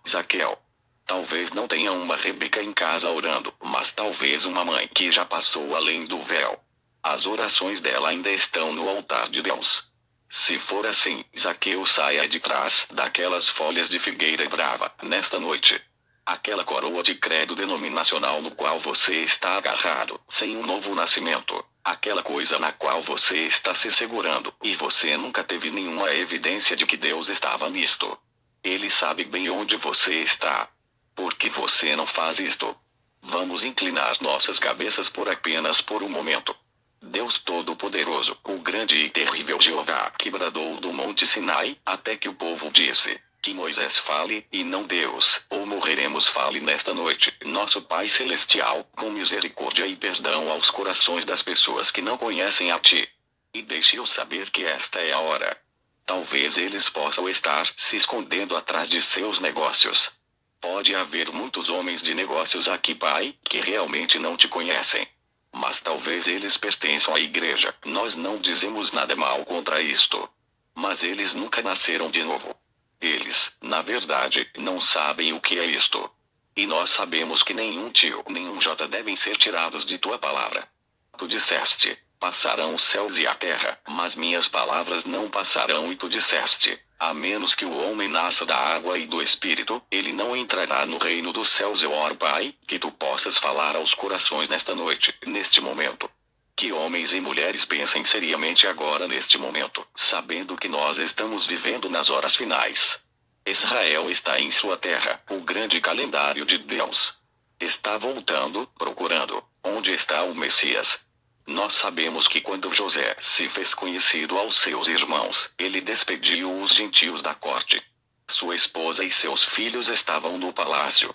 Zaqueu. Talvez não tenha uma Rebeca em casa orando, mas talvez uma mãe que já passou além do véu. As orações dela ainda estão no altar de Deus. Se for assim, Zaqueu, saia de trás daquelas folhas de figueira brava, nesta noite. Aquela coroa de credo denominacional no qual você está agarrado, sem um novo nascimento. Aquela coisa na qual você está se segurando, e você nunca teve nenhuma evidência de que Deus estava nisto. Ele sabe bem onde você está. Por que você não faz isto? Vamos inclinar nossas cabeças apenas por um momento. Deus Todo-Poderoso, o grande e terrível Jeová, que bradou do Monte Sinai, até que o povo disse: que Moisés fale, e não Deus, ou morreremos. Fale nesta noite, nosso Pai Celestial, com misericórdia e perdão aos corações das pessoas que não conhecem a Ti. E deixe-os saber que esta é a hora. Talvez eles possam estar se escondendo atrás de seus negócios. Pode haver muitos homens de negócios aqui, Pai, que realmente não Te conhecem. Mas talvez eles pertençam à igreja. Nós não dizemos nada mal contra isto. Mas eles nunca nasceram de novo. Eles, na verdade, não sabem o que é isto. E nós sabemos que nenhum tio, nenhum J devem ser tirados de Tua palavra. Tu disseste: passarão os céus e a terra, mas minhas palavras não passarão. E Tu disseste: a menos que o homem nasça da água e do Espírito, ele não entrará no reino dos céus. Eu oro, Pai, que Tu possas falar aos corações nesta noite, neste momento. Que homens e mulheres pensem seriamente agora neste momento, sabendo que nós estamos vivendo nas horas finais. Israel está em sua terra, o grande calendário de Deus. Está voltando, procurando, onde está o Messias. Nós sabemos que quando José se fez conhecido aos seus irmãos, ele despediu os gentios da corte. Sua esposa e seus filhos estavam no palácio.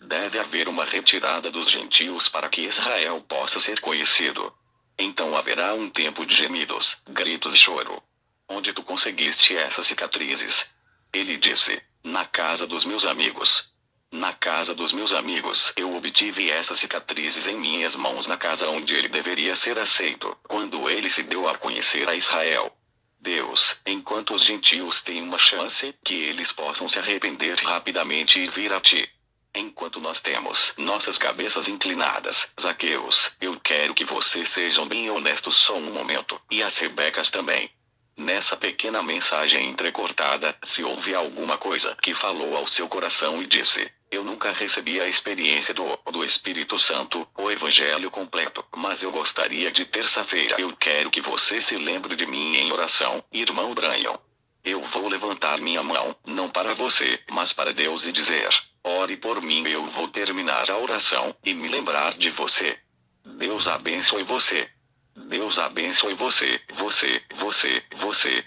Deve haver uma retirada dos gentios para que Israel possa ser conhecido. Então haverá um tempo de gemidos, gritos e choro. Onde tu conseguiste essas cicatrizes? Ele disse: na casa dos meus amigos. Na casa dos meus amigos eu obtive essas cicatrizes em minhas mãos na casa onde ele deveria ser aceito, quando ele se deu a conhecer a Israel. Deus, enquanto os gentios têm uma chance, que eles possam se arrepender rapidamente e vir a ti. Enquanto nós temos nossas cabeças inclinadas, Zaqueus, eu quero que vocês sejam bem honestos só um momento, e as Rebecas também. Nessa pequena mensagem entrecortada, se houve alguma coisa que falou ao seu coração e disse: eu nunca recebi a experiência do Espírito Santo, o Evangelho completo, mas eu gostaria de terça-feira. Eu quero que você se lembre de mim em oração, irmão Brian. Eu vou levantar minha mão, não para você, mas para Deus e dizer: ore por mim. Eu vou terminar a oração, e me lembrar de você. Deus abençoe você. Deus abençoe você,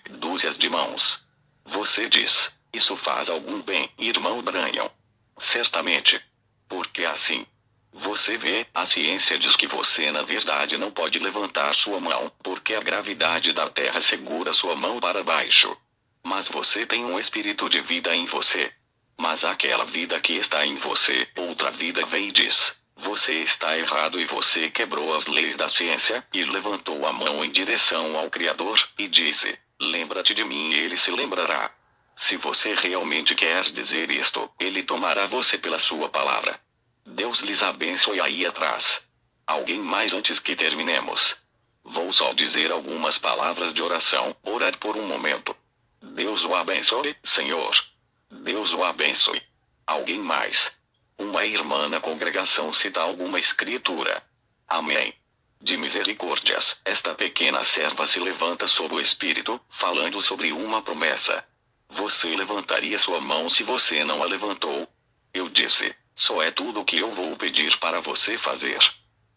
dúzias de mãos. Você diz: isso faz algum bem, irmão Brian. Certamente. Porque assim. Você vê, a ciência diz que você na verdade não pode levantar sua mão, porque a gravidade da Terra segura sua mão para baixo. Mas você tem um espírito de vida em você. Mas aquela vida que está em você, outra vida vem e diz: você está errado, e você quebrou as leis da ciência, e levantou a mão em direção ao Criador, e disse: lembra-te de mim, e ele se lembrará. Se você realmente quer dizer isto, ele tomará você pela sua palavra. Deus lhes abençoe aí atrás. Alguém mais antes que terminemos? Vou só dizer algumas palavras de oração, orar por um momento. Deus o abençoe, Senhor. Deus o abençoe. Alguém mais? Uma irmã na congregação cita alguma escritura. Amém. De misericórdias, esta pequena serva se levanta sob o Espírito, falando sobre uma promessa. Você levantaria sua mão se você não a levantou? Eu disse: só é tudo o que eu vou pedir para você fazer.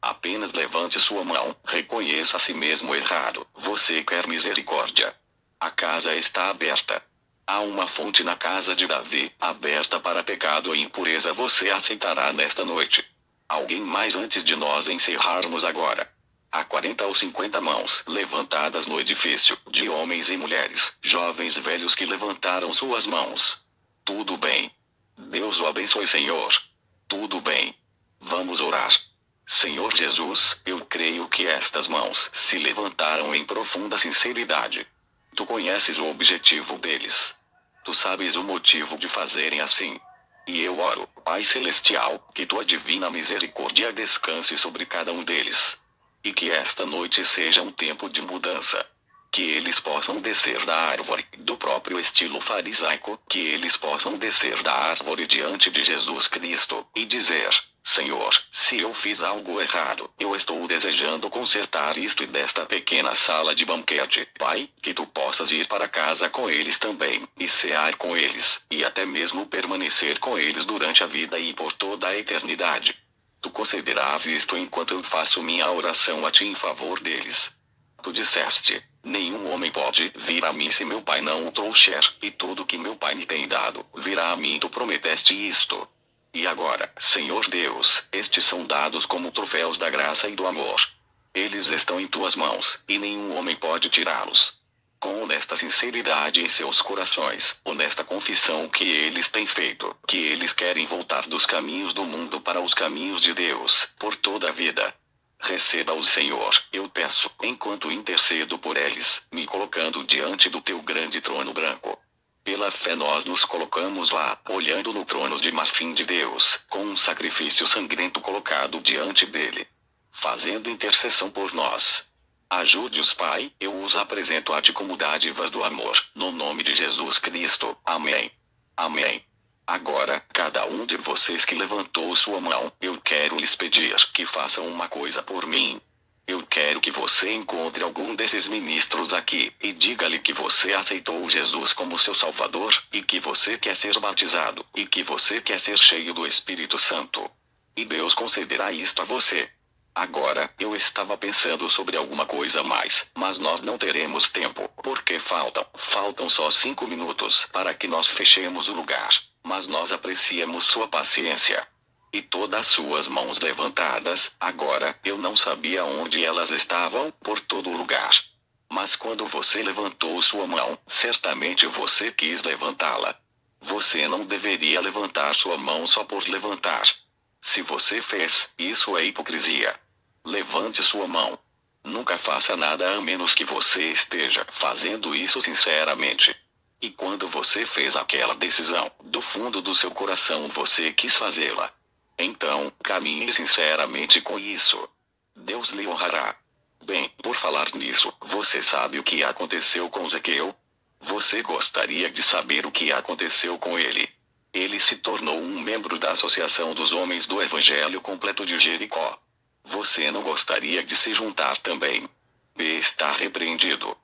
Apenas levante sua mão, reconheça a si mesmo errado. Você quer misericórdia? A casa está aberta. Há uma fonte na casa de Davi, aberta para pecado e impureza. Você aceitará nesta noite. Alguém mais antes de nós encerrarmos agora? Há 40 ou 50 mãos levantadas no edifício, de homens e mulheres, jovens e velhos que levantaram suas mãos. Tudo bem. Deus o abençoe, Senhor. Tudo bem. Vamos orar. Senhor Jesus, eu creio que estas mãos se levantaram em profunda sinceridade. Tu conheces o objetivo deles. Tu sabes o motivo de fazerem assim. E eu oro, Pai Celestial, que tua divina misericórdia descanse sobre cada um deles. E que esta noite seja um tempo de mudança. Que eles possam descer da árvore, do próprio estilo farisaico, que eles possam descer da árvore diante de Jesus Cristo, e dizer: Senhor, se eu fiz algo errado, eu estou desejando consertar isto, e desta pequena sala de banquete, Pai, que tu possas ir para casa com eles também, e cear com eles, e até mesmo permanecer com eles durante a vida e por toda a eternidade. Tu concederás isto enquanto eu faço minha oração a ti em favor deles. Tu disseste: nenhum homem pode vir a mim se meu Pai não o trouxer, e tudo que meu Pai me tem dado, virá a mim. Tu prometeste isto. E agora, Senhor Deus, estes são dados como troféus da graça e do amor. Eles estão em tuas mãos, e nenhum homem pode tirá-los. Com honesta sinceridade em seus corações, honesta confissão que eles têm feito, que eles querem voltar dos caminhos do mundo para os caminhos de Deus, por toda a vida. Receba-os, Senhor, eu peço, enquanto intercedo por eles, me colocando diante do teu grande trono branco. Pela fé nós nos colocamos lá, olhando no trono de marfim de Deus, com um sacrifício sangrento colocado diante dele, fazendo intercessão por nós. Ajude-os, Pai, eu os apresento a ti como dádivas do amor, no nome de Jesus Cristo. Amém. Amém. Agora, cada um de vocês que levantou sua mão, eu quero lhes pedir que façam uma coisa por mim. Eu quero que você encontre algum desses ministros aqui, e diga-lhe que você aceitou Jesus como seu Salvador, e que você quer ser batizado, e que você quer ser cheio do Espírito Santo. E Deus concederá isto a você. Agora, eu estava pensando sobre alguma coisa a mais, mas nós não teremos tempo, porque faltam só 5 minutos para que nós fechemos o lugar. Mas nós apreciamos sua paciência. E todas as suas mãos levantadas, agora, eu não sabia onde elas estavam, por todo lugar. Mas quando você levantou sua mão, certamente você quis levantá-la. Você não deveria levantar sua mão só por levantar. Se você fez, isso é hipocrisia. Levante sua mão. Nunca faça nada a menos que você esteja fazendo isso sinceramente. E quando você fez aquela decisão, do fundo do seu coração você quis fazê-la. Então, caminhe sinceramente com isso. Deus lhe honrará. Bem, por falar nisso, você sabe o que aconteceu com Zaqueu? Você gostaria de saber o que aconteceu com ele? Ele se tornou um membro da Associação dos Homens do Evangelho Completo de Jericó. Você não gostaria de se juntar também? B está repreendido.